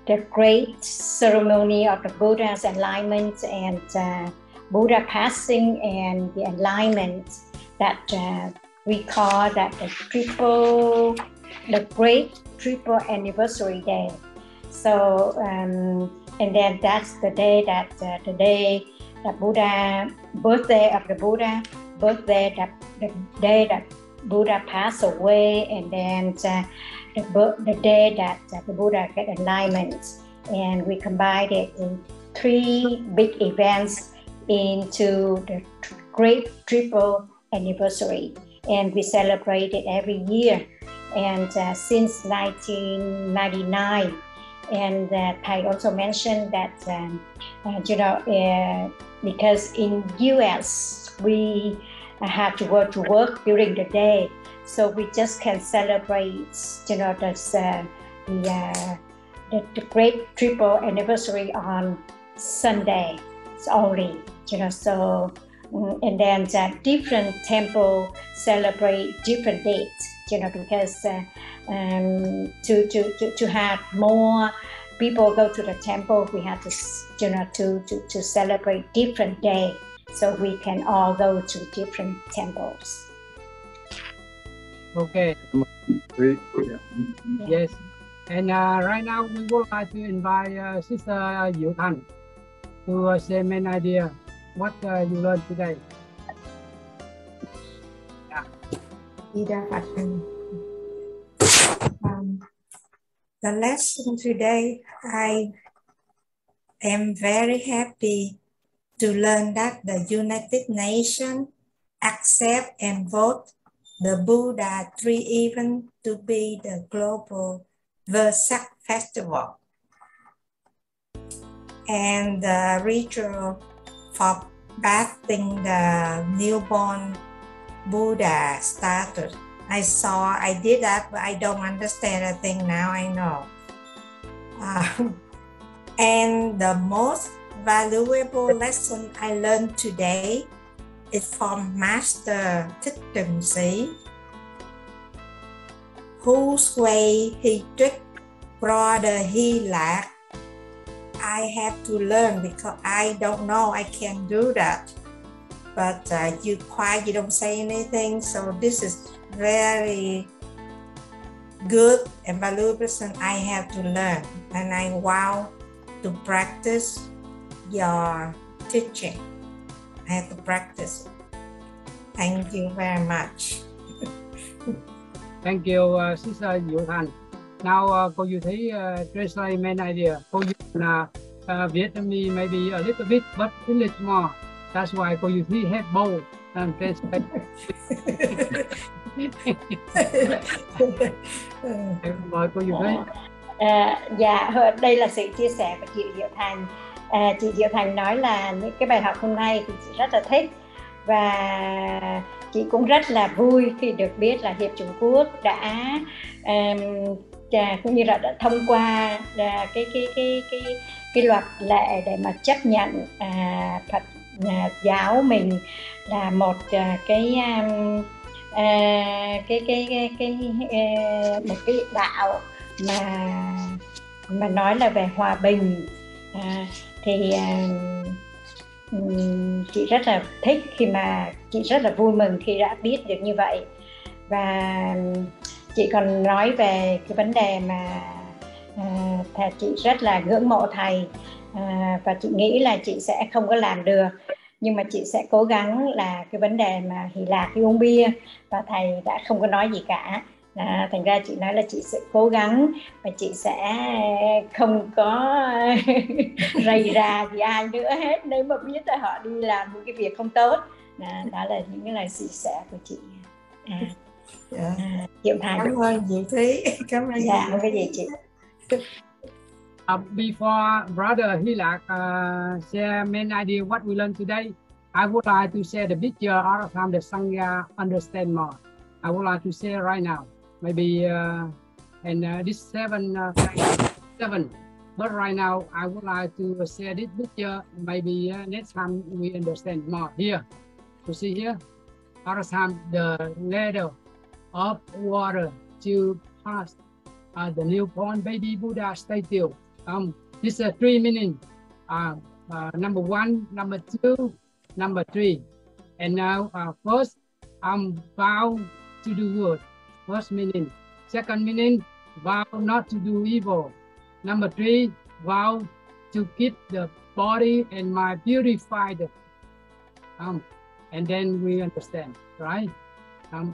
the great ceremony of the Buddha's enlightenment and Buddha passing and the enlightenment that we call that the great triple anniversary day. So and then that's the day that Buddha, birthday of the Buddha, the day that Buddha passed away, and then the day that the Buddha get enlightenment. And we combined it in 3 big events into the great triple anniversary, and we celebrate it every year, and since 1999. And Thầy also mentioned that because in US we have to go to work during the day, so we just can celebrate the great triple anniversary on Sunday only, so and then different temple celebrate different dates, because to have more people go to the temple, we have to celebrate different day, so we can all go to different temples. Okay. Yes. And right now we would like to invite Sister Diệu Thành to say main idea what you learned today. The lesson today, I am very happy to learn that the United Nations accept and vote the Buddha 3 event to be the global Vesak festival. And the ritual for bathing the newborn Buddha started. I did that, but I don't understand a thing now, I know. And the most valuable lesson I learned today is from Master Thích Trừng Sỹ, whose way he tricked Brother Hy Lạc. I have to learn because I don't know, I can't do that. But you quiet, you don't say anything, so this is very good and valuable lesson I have to learn, and I vow to practice your teaching. I have to practice. Thank you very much. Thank you, Sister Diệu Thành. Now, cô Diệu Thí translate main idea. Cô Diệu Thành Vietnamese maybe a little bit, but English more. That's why cô Diệu Thí have both and translate. Mời cô Diệu Thí. Dạ, đây là sự chia sẻ của chị Diệu Thành. Chị Diệu Thành nói là những cái bài học hôm nay thì chị rất là thích, và chị cũng rất là vui khi được biết là Hiệp Chủng Quốc đã cũng như là đã thông qua cái luật lệ để mà chấp nhận Phật giáo mình là một một cái đạo mà nói là về hòa bình. Thì chị rất là thích khi mà chị rất là vui mừng khi đã biết được như vậy. Và chị còn nói về cái vấn đề mà chị rất là ngưỡng mộ thầy, và chị nghĩ là chị sẽ không có làm được, nhưng mà chị sẽ cố gắng là cái vấn đề mà Hy Lạp khi uống bia, và thầy đã không có nói gì cả. Thành ra chị nói là chị sẽ cố gắng và chị sẽ không có rầy rà gì ai nữa hết nếu mà biết là họ đi làm những cái việc không tốt. Đó là những cái lời chia sẻ của chị. Diệu Thành. Cảm ơn chị Thúy. Cảm ơn dạ, cái gì chị. Before Brother Hilak share main idea what we learned today, I would like to share the picture out of time the Sangha understand more. I would like to share right now. Maybe this seven, but right now I would like to share this picture. Maybe next time we understand more. Here, you see here, out of time the ladder of water to pass the newborn baby Buddha stay still. This is 3 meaning. Number 1, number 2, number 3. And now first, vow to do good. First meaning. Second meaning, vow not to do evil. Number 3, vow to keep the body and mind purified. And then we understand, right?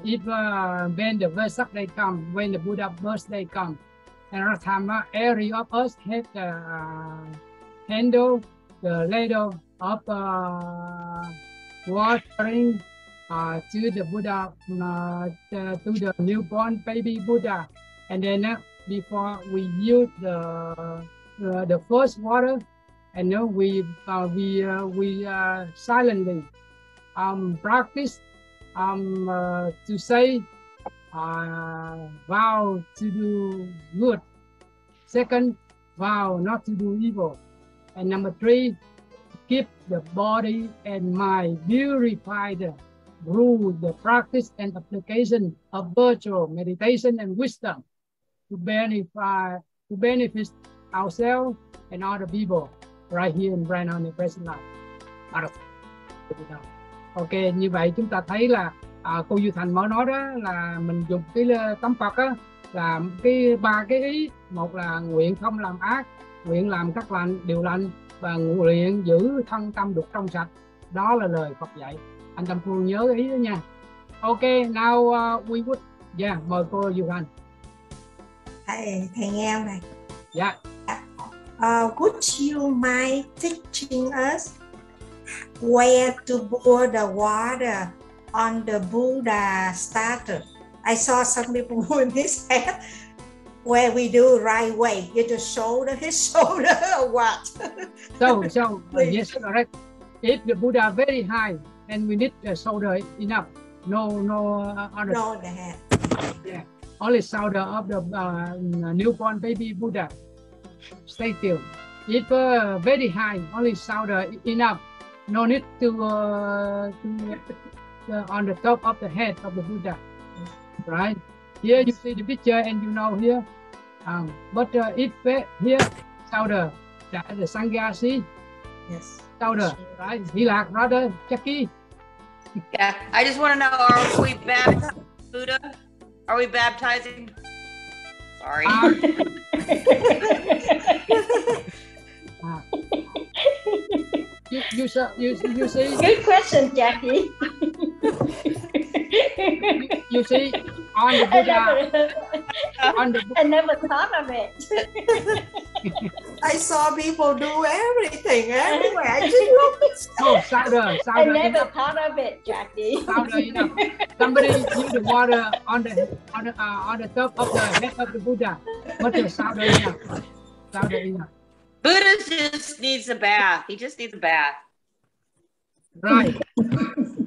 If when the Vesak day come, when the Buddha birthday come, and at time every of us have the handle, the ladle of watering to the Buddha, to the newborn baby Buddha, and then before we use the first water, and then we silently practice to say vow to do good. Second, vow not to do evil. And number 3, keep the body and mind purified through the practice and application of virtual meditation and wisdom to benefit ourselves and other people right here and right now in the present life. Ok, như vậy chúng ta thấy là cô Duy Thành mới nói đó là mình dùng cái tấm Phật á, là cái 3 cái ý. Một là nguyện không làm ác, nguyện làm các điều lành, và nguyện giữ thân tâm được trong sạch. Đó là lời Phật dạy. Anh Tâm Phương nhớ cái ý đó nha. Ok, now we would mời cô Duy Thành. Thầy nghe không này? Dạ. Would you mind teaching us where to pour the water on the Buddha statue? I saw some people in his head where we do right way. You just shoulder his shoulder or what? So yes, correct. If the Buddha very high and we need the shoulder enough, no other. No, the head. Yeah, only shoulder of the newborn baby Buddha. Stay still. If very high, only shoulder enough. No need to on the top of the head of the Buddha, right? Here you see the picture and you know here, but if here shoulder, the Sangha see, yes, shoulder, right? Hilak, brother, Jackie. Yeah, I just want to know: are we baptizing Buddha? Are we baptizing? Sorry. You see. Good question, Jackie. you see on the Buddha. I never thought of it. I saw people do everything anyway. I just looked. Oh, shoulder. I never thought of it, Jackie. Shoulder enough. Somebody use the water on the top of the head of the Buddha. But the shoulder enough. Shoulder enough. Buddha just needs a bath. He just needs a bath. Right.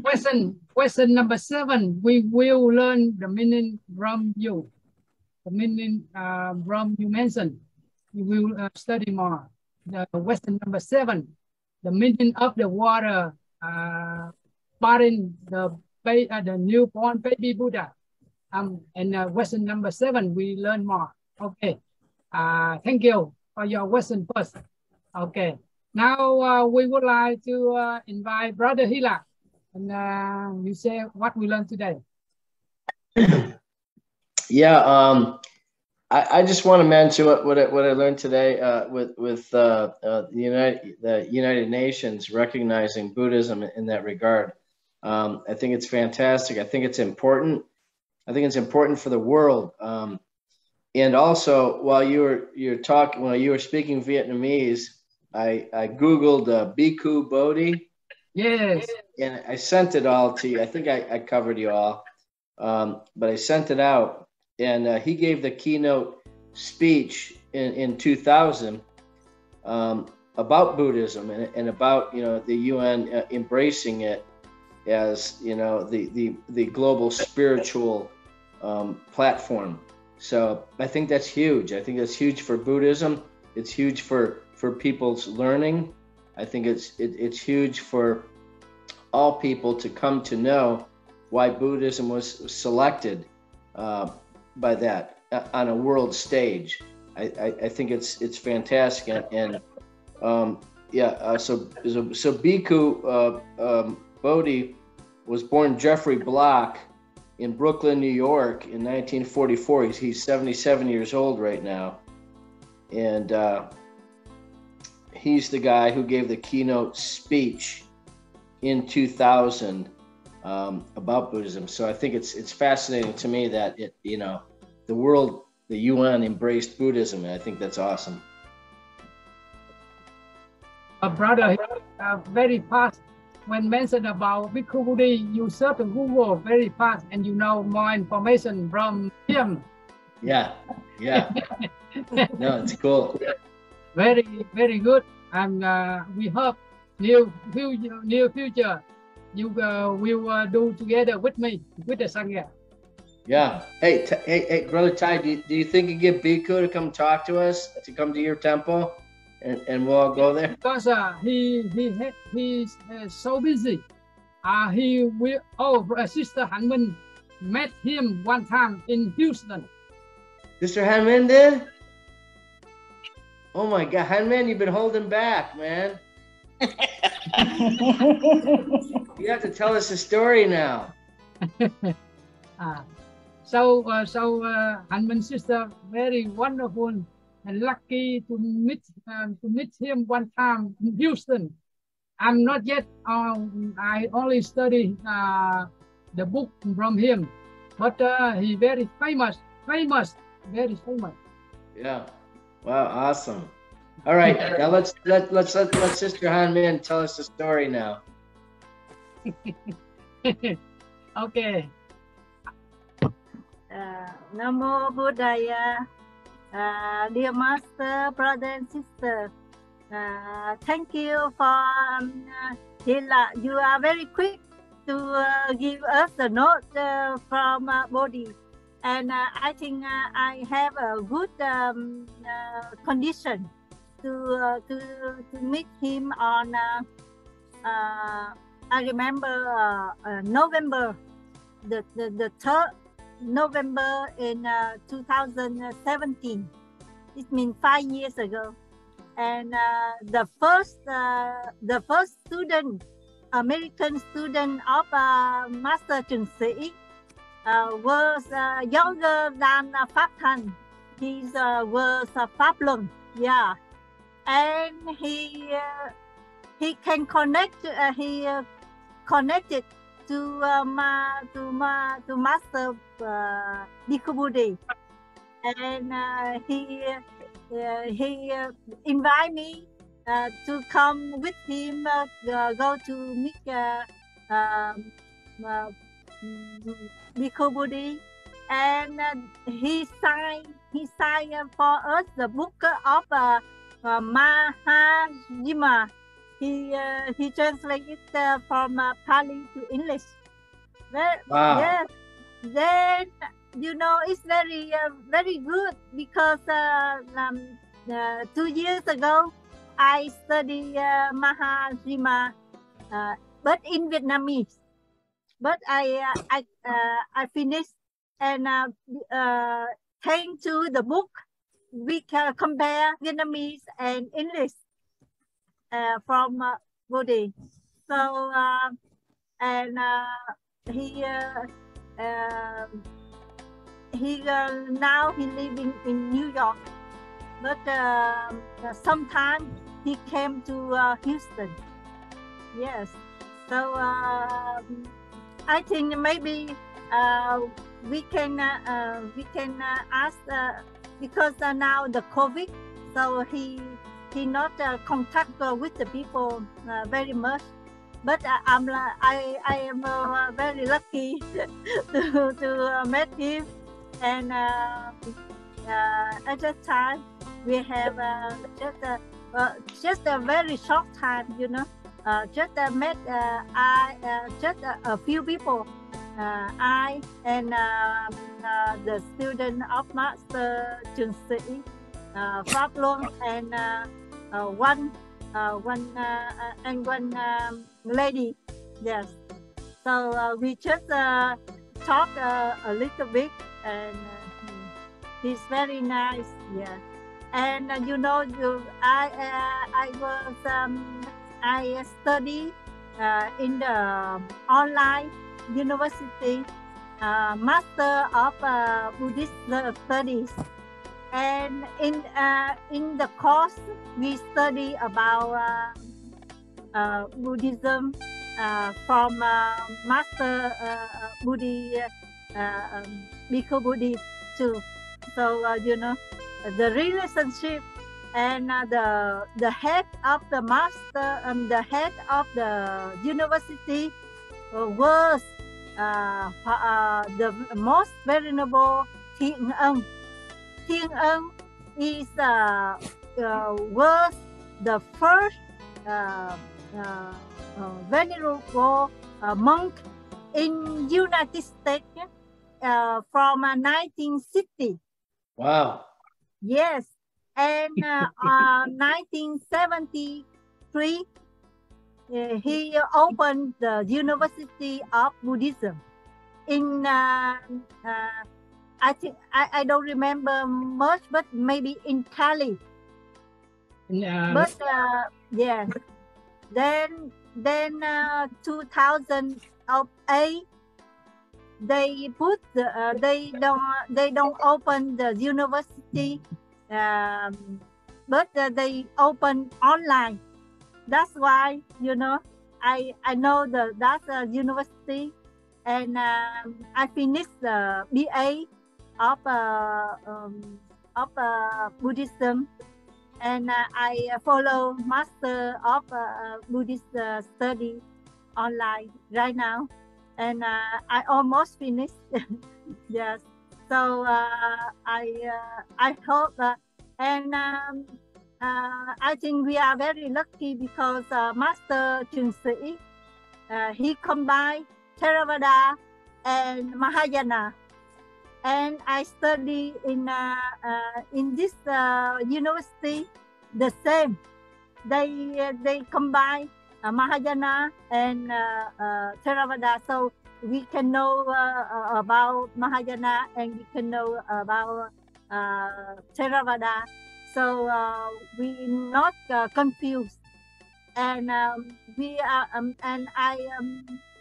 Question number 7. We will learn the meaning from you. The meaning from you mentioned. We will study more. The question number 7. The meaning of the water bathing the newborn baby Buddha. And question number 7, we learn more. Okay. Thank you for your question first. Okay. Now we would like to invite Brother Hila. And you say what we learned today. Yeah, I just want to mention what I learned today with the United Nations recognizing Buddhism in that regard. I think it's fantastic. I think it's important. I think it's important for the world. And also, while you were speaking Vietnamese, I googled Bhikkhu Bodhi. Yes. And I sent it all to you. I think I covered you all, but I sent it out. And he gave the keynote speech in 2000 about Buddhism and about the UN embracing it as the global spiritual platform. So I think that's huge. I think that's huge for Buddhism. It's huge for people's learning. I think it's huge for all people to come to know why Buddhism was selected by that on a world stage. I think it's fantastic. And so Bhikkhu Bodhi was born Jeffrey Block in Brooklyn, New York in 1944. He's 77 years old right now. And he's the guy who gave the keynote speech in 2000 about Buddhism. So I think it's fascinating to me that the world, the UN embraced Buddhism, and I think that's awesome. Brother, very fast. When mentioned about Bhikkhu Bodhi, you search on Google very fast, and you know more information from him. Yeah. No, it's cool. Very, very good. And we hope near future you will do together with me, with the Sangha. Yeah. Hey, Brother Ty, do you think you get Bhikkhu to come talk to us, to come to your temple, and we'll all go there? Because he's so busy. Sister Hanmin met him one time in Houston. Sister Hanmin did? Oh my God, Hanmin, you've been holding back, man. You have to tell us a story now. So Hanmin's sister, very wonderful and lucky to meet him one time in Houston. I'm not yet. I only study the book from him, but he very famous, very famous. Yeah. Wow. Awesome. All right. Now let's let Sister Hanmin tell us the story now. Okay. Namo Buddhaya. Dear Master, brother and sister, thank you for Hila. You are very quick to give us the note from Bodhi, and I think I have a good condition to meet him on. I remember November, the 3rd November in 2017. It means 5 years ago. And the first student, American student of Master Trừng Sỹ, was younger than Pháp Thân. He was Pháp Luân, yeah. And he can connect. He connected to Master Bhikkhu Bodhi, and he invited me to come with him, go to meet Bhikkhu Bodhi, and he signed for us the book of Mahajima. he translated from Pali to English. Wow. Yes. Then it's very good because 2 years ago I studied Mahajima, but in Vietnamese. But I finished, and thanks to the book, we can compare Vietnamese and English from Bodhi. So and now he living in New York, but sometimes he came to Houston. Yes, so I think maybe we can ask because now the COVID, so he not contact with the people very much. But I am very lucky to meet him, and at that time we have just a very short time, just met just a few people. I and the student of Master Trừng Sỹ, Pháp Luân, and one lady. Yes. So we just talk a little bit, and he's very nice. Yeah. And I study in the online university, Master of Buddhist Studies, and in the course we study about Buddhism from Master Bhikkhu Buddhi too. So the relationship, and the head of the master and the head of the university was the most venerable Thiện Ân. Thiện Ân is was the first venerable monk in United States from 1960. Wow. Yes, and 1973 he opened the University of Buddhism in I think I don't remember much, but maybe in Cali. But yeah, then 2008 they put they don't open the university, but they open online. That's why I know that's a university, and I finished the BA of Buddhism, and I follow Master of Buddhist Study online right now, and I almost finished. Yes, so I hope and I think we are very lucky because Master Trừng Sỹ he combined Theravada and Mahayana, and I study in this university the same. They combine Mahayana and Theravada, so we can know about Mahayana and we can know about Theravada. So we not confused, and we are and I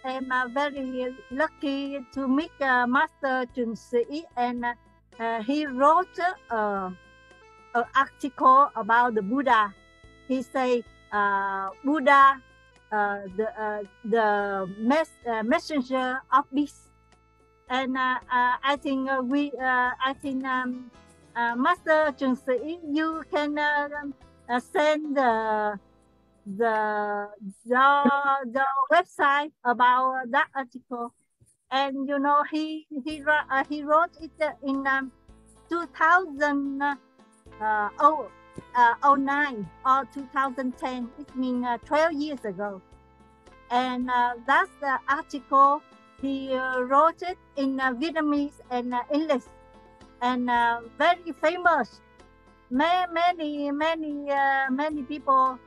am very lucky to meet Master Trừng Sỹ, and he wrote an article about the Buddha. He say Buddha, the messenger of peace, and I think Master Trừng Sỹ, you can send the website about that article, and he wrote it in 2000 2009 or 2010. It means 12 years ago. And that's the article he wrote it in Vietnamese and English, and very famous. Many people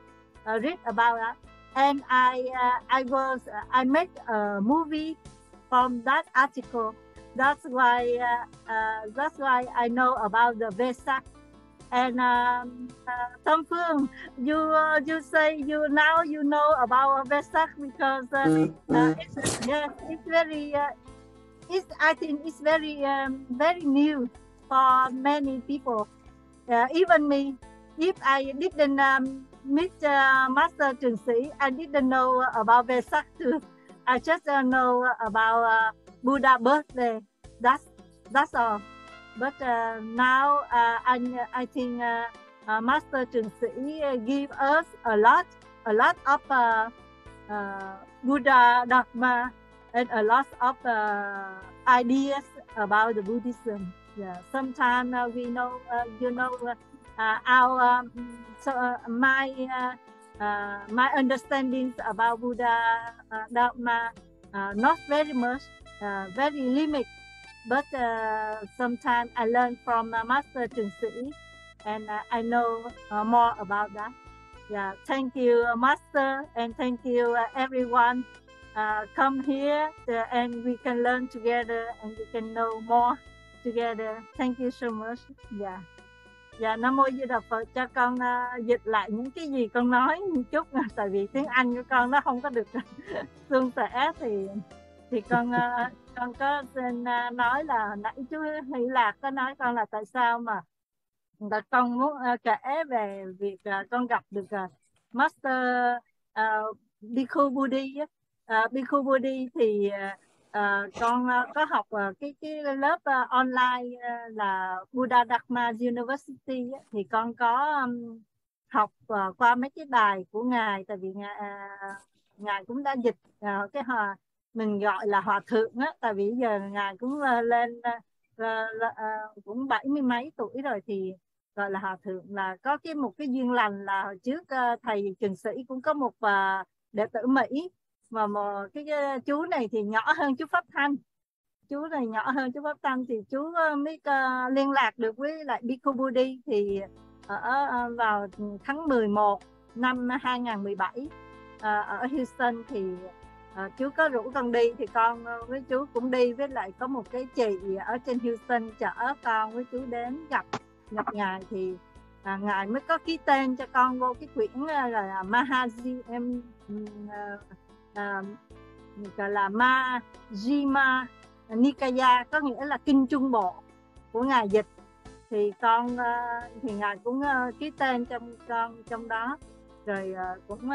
read about that. And I made a movie from that article. That's why I know about the Vesak. And Tâm Phương, you say you know about Vesak because yes, it's very I think it's very very new for many people. Even me, if I didn't meet Master Trừng Sỹ, I didn't know about Vesak too. I just know about Buddha birthday. That's all. But now I think Master Trừng Sỹ give us a lot of Buddha Dharma and a lot of ideas about the Buddhism. Yeah, sometimes we know, our my understandings about Buddha Dharma not very much, very limited. But sometimes I learn from Master Trừng Sỹ, and I know more about that. Yeah, thank you, Master, and thank you, everyone. Come here and we can learn together, and we can know more together. Thank you so much. Yeah. Dạ, Nam Mô Di Đà Phật. Cho con dịch lại những cái gì con nói một chút, tại vì tiếng Anh của con nó không có được suôn sẻ, thì con có xin nói là nãy chú Hy Lạc có nói con là tại sao mà con muốn kể về việc con gặp được Master Bhikkhu Buddhi. Bhikkhu Buddhi thì con có học cái lớp online là Buddha Dharma University, thì con có học qua mấy cái bài của ngài, tại vì ngài cũng đã dịch cái mình gọi là hòa thượng á, tại vì giờ ngài cũng lên cũng 70 mấy tuổi rồi, thì gọi là hòa thượng. Là có một cái duyên lành là hồi trước thầy Trừng Sỹ cũng có một đệ tử Mỹ, mà cái chú này thì nhỏ hơn chú Pháp Thanh. Chú này nhỏ hơn chú Pháp Thanh, thì chú mới liên lạc được với lại Bhikkhu Buddhi. Thì vào tháng 11 năm 2017 ở Houston thì chú có rủ con đi, thì con với chú cũng đi, với lại có một cái chị ở trên Houston chở con với chú đến gặp ngài. Thì ngài mới có ký tên cho con vô cái quyển là Mahajima, gọi là Majjhima Nikaya, có nghĩa là kinh Trung Bộ của ngài dịch. Thì con thì ngài cũng ký tên trong đó. Rồi cũng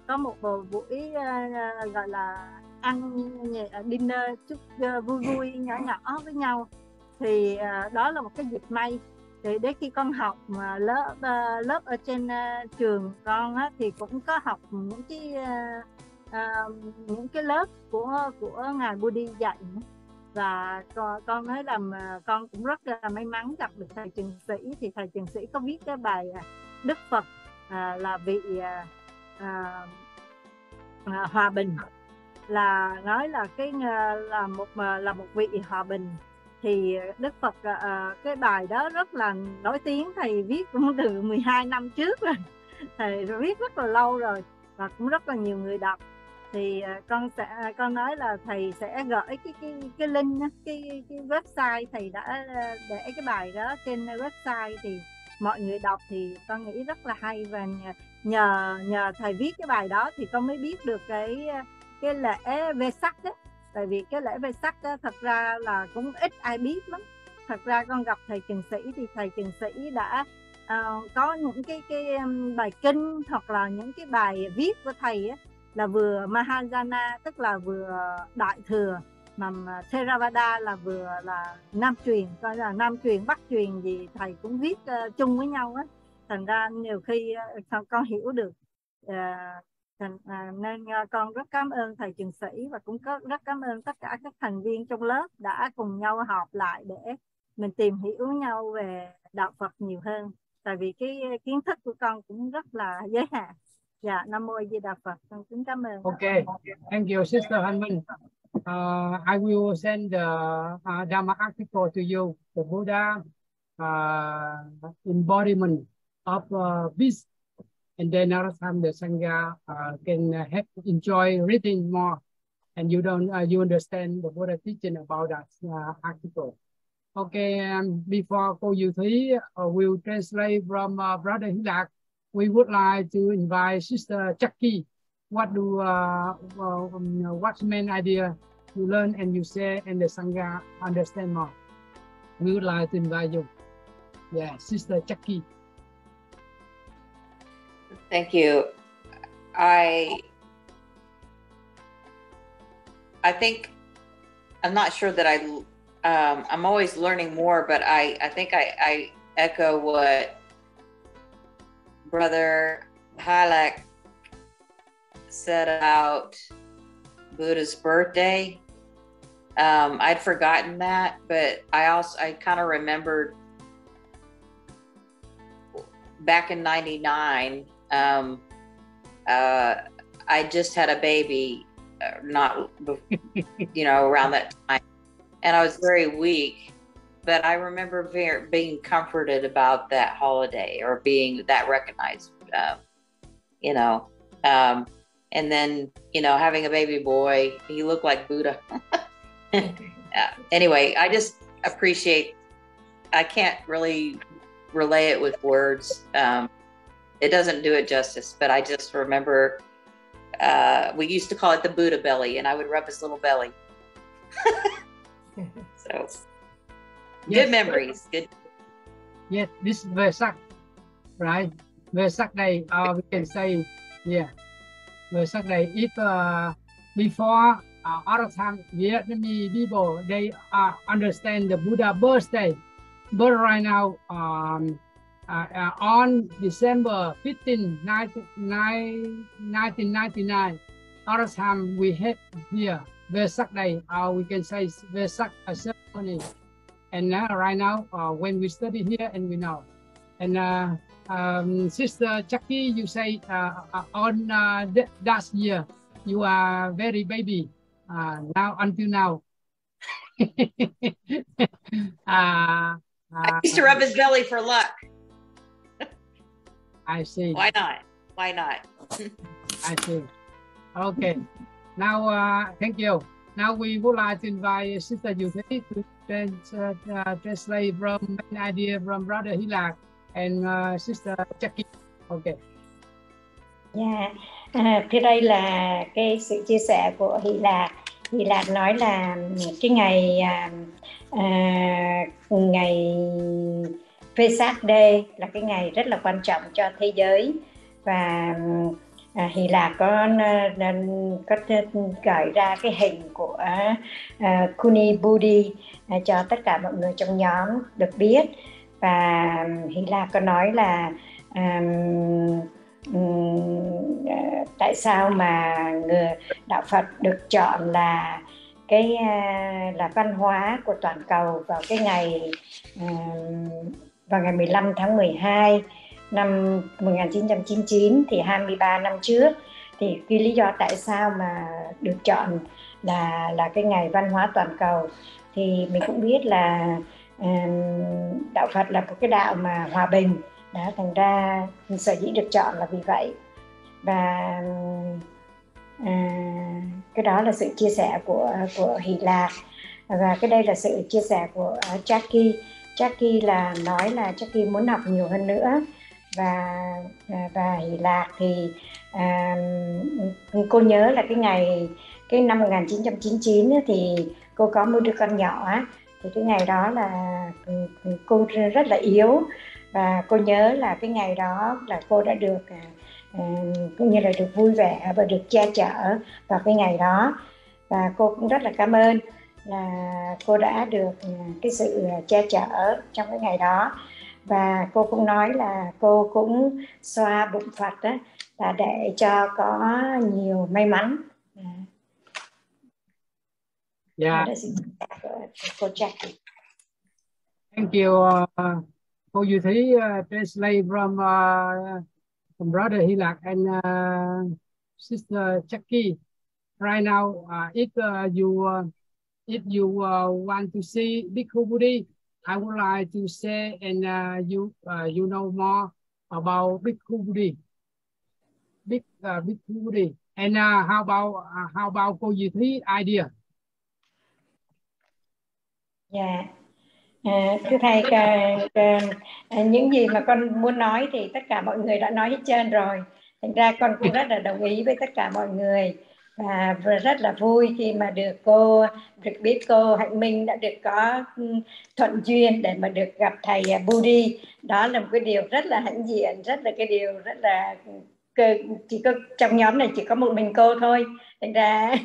có một buổi gọi là ăn dinner chút vui vui nhỏ nhỏ với nhau. Thì đó là một cái dịp may. Thì đến khi con học lớp ở trên trường con á, thì cũng có học những cái lớp của ngài Buddhi dạy. Và con nói là con cũng rất là may mắn gặp được thầy Trừng Sỹ. Thì thầy Trừng Sỹ có viết cái bài Đức Phật là vị hòa bình, là nói là là một vị hòa bình. Thì Đức Phật cái bài đó rất là nổi tiếng, thầy viết cũng từ 12 năm trước rồi, thầy viết rất là lâu rồi và cũng rất là nhiều người đọc. Thì con nói là thầy sẽ gửi cái link, cái website, thầy đã để cái bài đó trên website, thì mọi người đọc thì con nghĩ rất là hay. Và nhờ thầy viết cái bài đó thì con mới biết được cái lễ Vesak á. Tại vì cái lễ Vesak thật ra là cũng ít ai biết lắm. Thật ra con gặp thầy Trừng Sỹ thì thầy Trừng Sỹ đã có những cái bài kinh hoặc là những cái bài viết của thầy á, là vừa Mahayana tức là vừa đại thừa, mà Theravada là vừa là nam truyền, coi là nam truyền bắc truyền gì thầy cũng viết chung với nhau á. Thành ra nhiều khi con hiểu được. Nên con rất cảm ơn thầy Trừng Sỹ, và cũng rất cảm ơn tất cả các thành viên trong lớp đã cùng nhau họp lại để mình tìm hiểu nhau về đạo Phật nhiều hơn. tại vì cái kiến thức của con cũng rất là giới hạn. Dạ, Nam Mô A Di Đà Phật, con kính cảm ơn. Okay, thank you, Sister Hanman. I will send the Dharma article to you, the Buddha embodiment of peace, and then another time the Sangha can enjoy reading more, and you understand the Buddha teaching about that article. Okay, before cô Diệu Thúy will translate from Brother Hilak, we would like to invite Sister Chucky. What's the main idea you learn and you share and the Sangha understand more? We would like to invite you. Yeah, Sister Chucky. Thank you. I think, I'm not sure that I'm always learning more, but I think I echo what Brother Halak said about Buddha's birthday. I'd forgotten that, but I kind of remembered back in '99, I just had a baby, not, around that time. And I was very weak, but I remember being comforted about that holiday, or being that recognized, and then, having a baby boy, he looked like Buddha. Anyway, I just appreciate, I can't really relay it with words. It doesn't do it justice, but I just remember, we used to call it the Buddha belly, and I would rub his little belly. So, good memories. Good. Yes, this is Vesak, right? Vesak Day, we can say, yeah, Vesak Day. If before other time, Vietnamese people, they understand the Buddha birthday, but right now, on December 15, 1999, other time we have here Vesak Day, we can say Vesak ceremony. And right now, when we study here, and we know. And Sister Chucky, you say on that year, you are very baby. Now until now. I used to rub his belly for luck. I see. Why not? Why not? I see. Okay. Now, thank you. Now we would like to invite Sister Diệu Thúy to translate from an idea from Brother Hilak and Sister Chucky. Okay. Yeah. Thì đây là cái sự chia sẻ của Hy Lạc. Hy Lạc nói là cái ngày Vesak Day là cái ngày rất là quan trọng cho thế giới, và Hy Lạc có gửi ra cái hình của Kuni Budi cho tất cả mọi người trong nhóm được biết. Và Hy Lạc có nói là tại sao mà đạo Phật được chọn là là văn hóa của toàn cầu vào cái ngày vào ngày 15 tháng 12 năm 1999, thì 23 năm trước. Thì cái lý do tại sao mà được chọn là cái ngày văn hóa toàn cầu, thì mình cũng biết là đạo Phật là một cái đạo mà hòa bình, đó, thành ra sở dĩ được chọn là vì vậy. Và cái đó là sự chia sẻ của Hy Lạc. Và cái đây là sự chia sẻ của Jackie. Jackie là nói là Jackie muốn học nhiều hơn nữa. Và Hy Lạc thì cô nhớ là cái năm 1999 thì cô có một đứa con nhỏ, thì cái ngày đó là cô rất là yếu, và cô nhớ là cái ngày đó là cô đã được cũng như là được vui vẻ và được che chở vào cái ngày đó. Và cô cũng rất là cảm ơn là cô đã được cái sự che chở trong cái ngày đó. Và cô cũng nói là cô cũng xoa bụng Phật đó, là để cho có nhiều may mắn. Yeah. Cô Jackie. Thank you, cô Duy Thúy translate from brother Hilak and sister Jackie. Right now, if you want to see Bhikkhu Buddhi, I would like to say, and you know more about Bhikkhu Buddhi. Bhikkhu Buddhi. And how about cô Duy Thúy idea? Dạ. Thưa thầy, những gì mà con muốn nói thì tất cả mọi người đã nói hết trơn rồi. Thành ra con cũng rất là đồng ý với tất cả mọi người, và rất là vui khi mà được biết cô Hạnh Minh đã được có thuận duyên để mà được gặp thầy Budi. Đó là một cái điều rất là hãnh diện, rất là chỉ có trong nhóm này chỉ có một mình cô thôi. Thành ra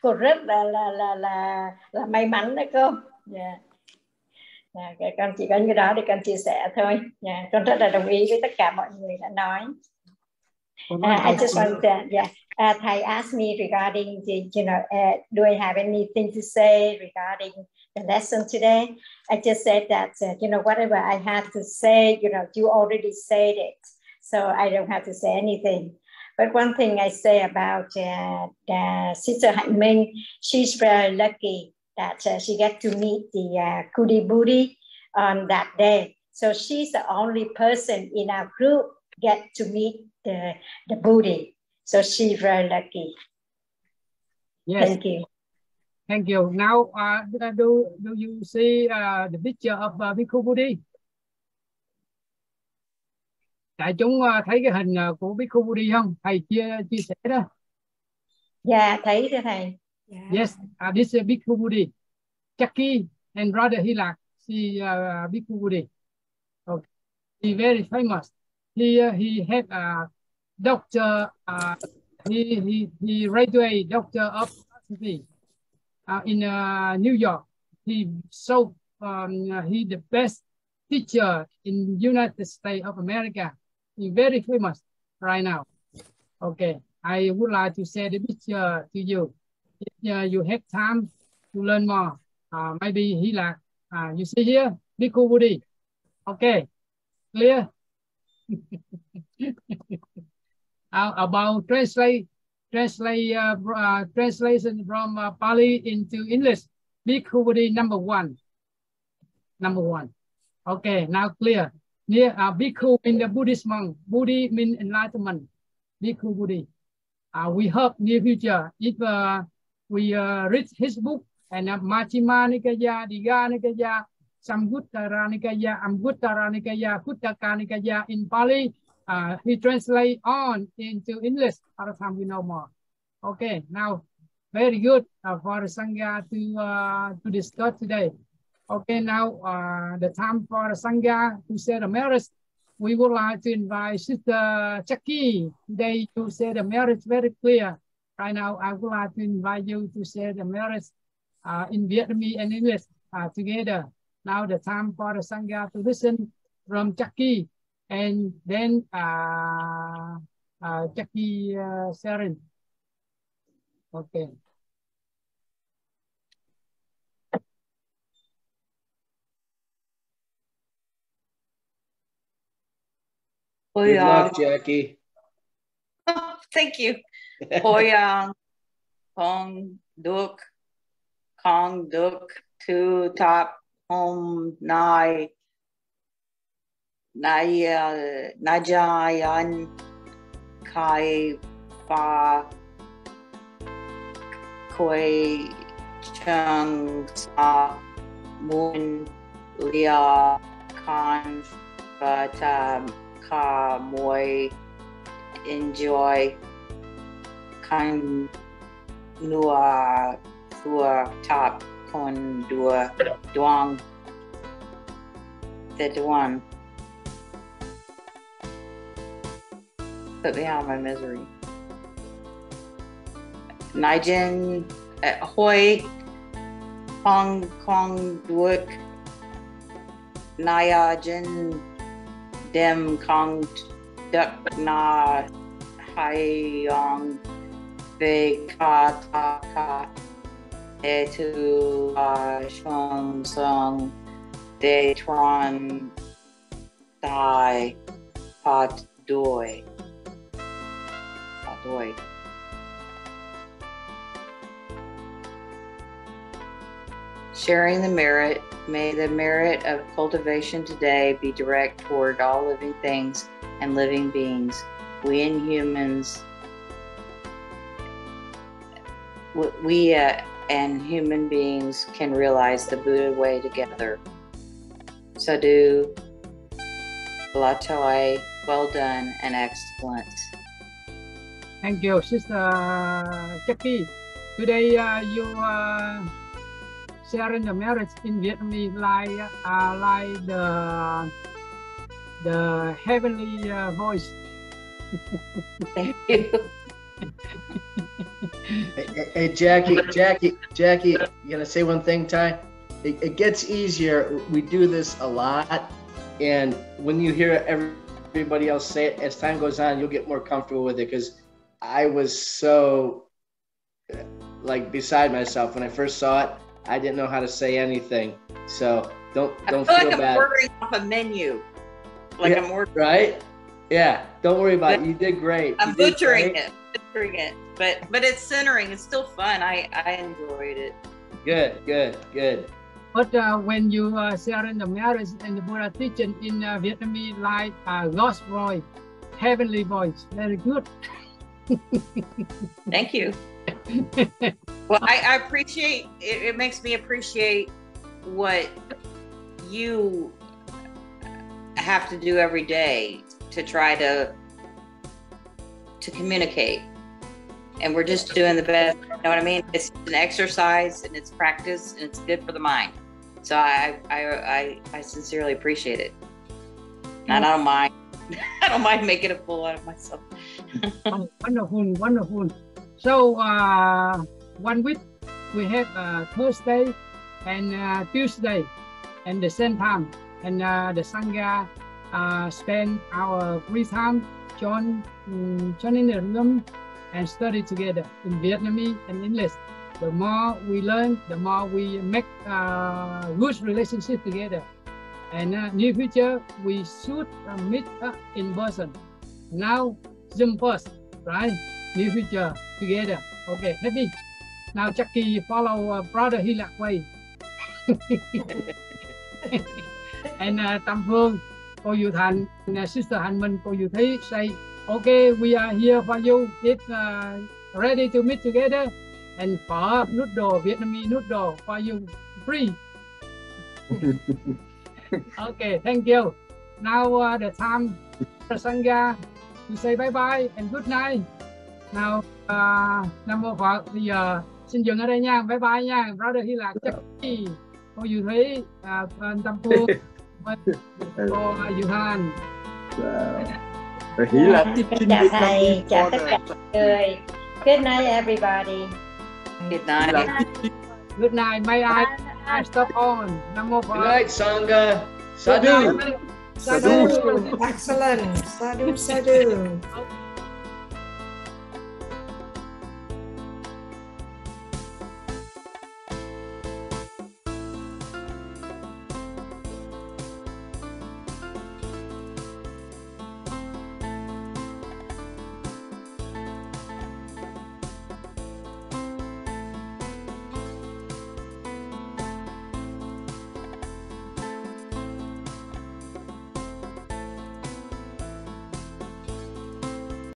cô rất là may mắn đấy cô. Yeah. Con chỉ có như đó để con chia sẻ thôi. Con rất là đồng ý với tất cả mọi người đã nói. I just want to, Thầy asked me regarding the, do I have anything to say regarding the lesson today? I just said that, whatever I had to say, you already said it, so I don't have to say anything. But one thing I say about Sister Hạnh Minh, she's very lucky that she get to meet the Kudi Buddhi on that day. So she's the only person in our group get to meet the Buddhi. So she's very lucky. Yes. Thank you. Thank you. Now, do you see the picture of Bhikkhu Buddhi? Đại chúng thấy cái hình của Bhikkhu Buddhi không? Thầy chia sẻ đó. Dạ, thấy thưa thầy. Yeah. Yes, this is Bhikkhu Buddhi. Jackie and brother Hilak see Bhikkhu Buddhi. Okay. He very famous. He had a doctor. He graduate doctor of philosophy in New York. He the best teacher in United States of America. He very famous right now. Okay, I would like to say the picture to you. If you have time to learn more, maybe Hilak. You see here, Bhikkhu Buddhi. Okay, clear? About translation from Pali into English. Bhikkhu Buddhi number one. Okay, now clear. Near Bhikkhu in the Buddhist monk. Buddhi means enlightenment. Bhikkhu Buddhi. We hope near future if we read his book and Majjhima Nikaya, Digha Nikaya, Samguttara Nikaya, Amguttara Nikaya, Kuttaka Nikaya in Pali. He translate on into English. Other time we know more. Okay, now very good for the Sangha to discuss today. Okay, now the time for the Sangha to say the merits. We would like to invite Sister Jackie. Today you say the merits very clear. Right now, I would like to invite you to say the merits in Vietnamese and English together. Now the time for the Sangha to listen from Jackie, and then Jackie Sharon. Okay. Good luck, Jackie. Thank you. Hoyang Kong Duk Tu Top Hom Nai Najayan Kai Fa Koi Chung Sa Moon Lia Khan Batam Ka Moy Enjoy Kan Nua Thua Top Kon Dua Duang the Duan. Put me out of my misery. Nijin Hoi Hong Kong Duok Nayajin Dem Kong Duk Na Hyong Ve Ka Ta Ka E Tu Shong Song De Tuan Thai Part2. Sharing the merit, may the merit of cultivation today be direct toward all living things and living beings. We and humans, and human beings can realize the Buddha way together. Sadhu, Latoi, well done and excellent. Thank you, Sister Jackie. Today you sharing the marriage in Vietnamese like the heavenly voice. Thank you. Hey, Jackie, you gonna say one thing, Ty? It gets easier. We do this a lot, and when you hear everybody else say it, as time goes on, you'll get more comfortable with it. Because I was so like beside myself when I first saw it. I didn't know how to say anything, so don't feel like bad. I'm ordering off a menu. Like I'm ordering. Right? Yeah. Don't worry about it. You did great. I'm butchering it, but it's centering. It's still fun. I enjoyed it. Good. But when you sharing the marriage and the Buddha teaching in Vietnamese like God's voice, heavenly voice, very good. Thank you. Well, I appreciate it. It makes me appreciate what you have to do every day to try to communicate. And we're just doing the best. You know what I mean? It's an exercise and it's practice and it's good for the mind. So I sincerely appreciate it. And I don't mind. I don't mind making a fool out of myself. Wonderful. So 1 week we have Thursday and Tuesday and the same time, and the Sangha spend our free time join in the room and study together in Vietnamese and English. The more we learn, the more we make good relationship together. And near future we should meet in person. Now Zoom first, right? Near future together. Okay, happy. Now Jackie follow brother Hilak way. And Tam Phương, cô Diệu Thành, and Sister Hạnh Minh, cô Diệu Thí say, okay, we are here for you. It's ready to meet together. And for noodle, Vietnamese noodle for you, free. Okay, thank you. Now the time for Sangha to say bye bye and good night. Now Nam Mô Phật. Bây giờ xin dừng ở đây nha. Bye bye nha. Brother Hy Lạc, Jackie, cô Diệu Thúy, Tâm Phương, cô Diệu Thành. Hy Lạc tiếp chào thầy, chào tất cả mọi người. Good night everybody. Good night. Good night. May I stop on? Nam Mô Phật. Good night, Sangha. Sadhu. Excellent. Sadhu. Okay.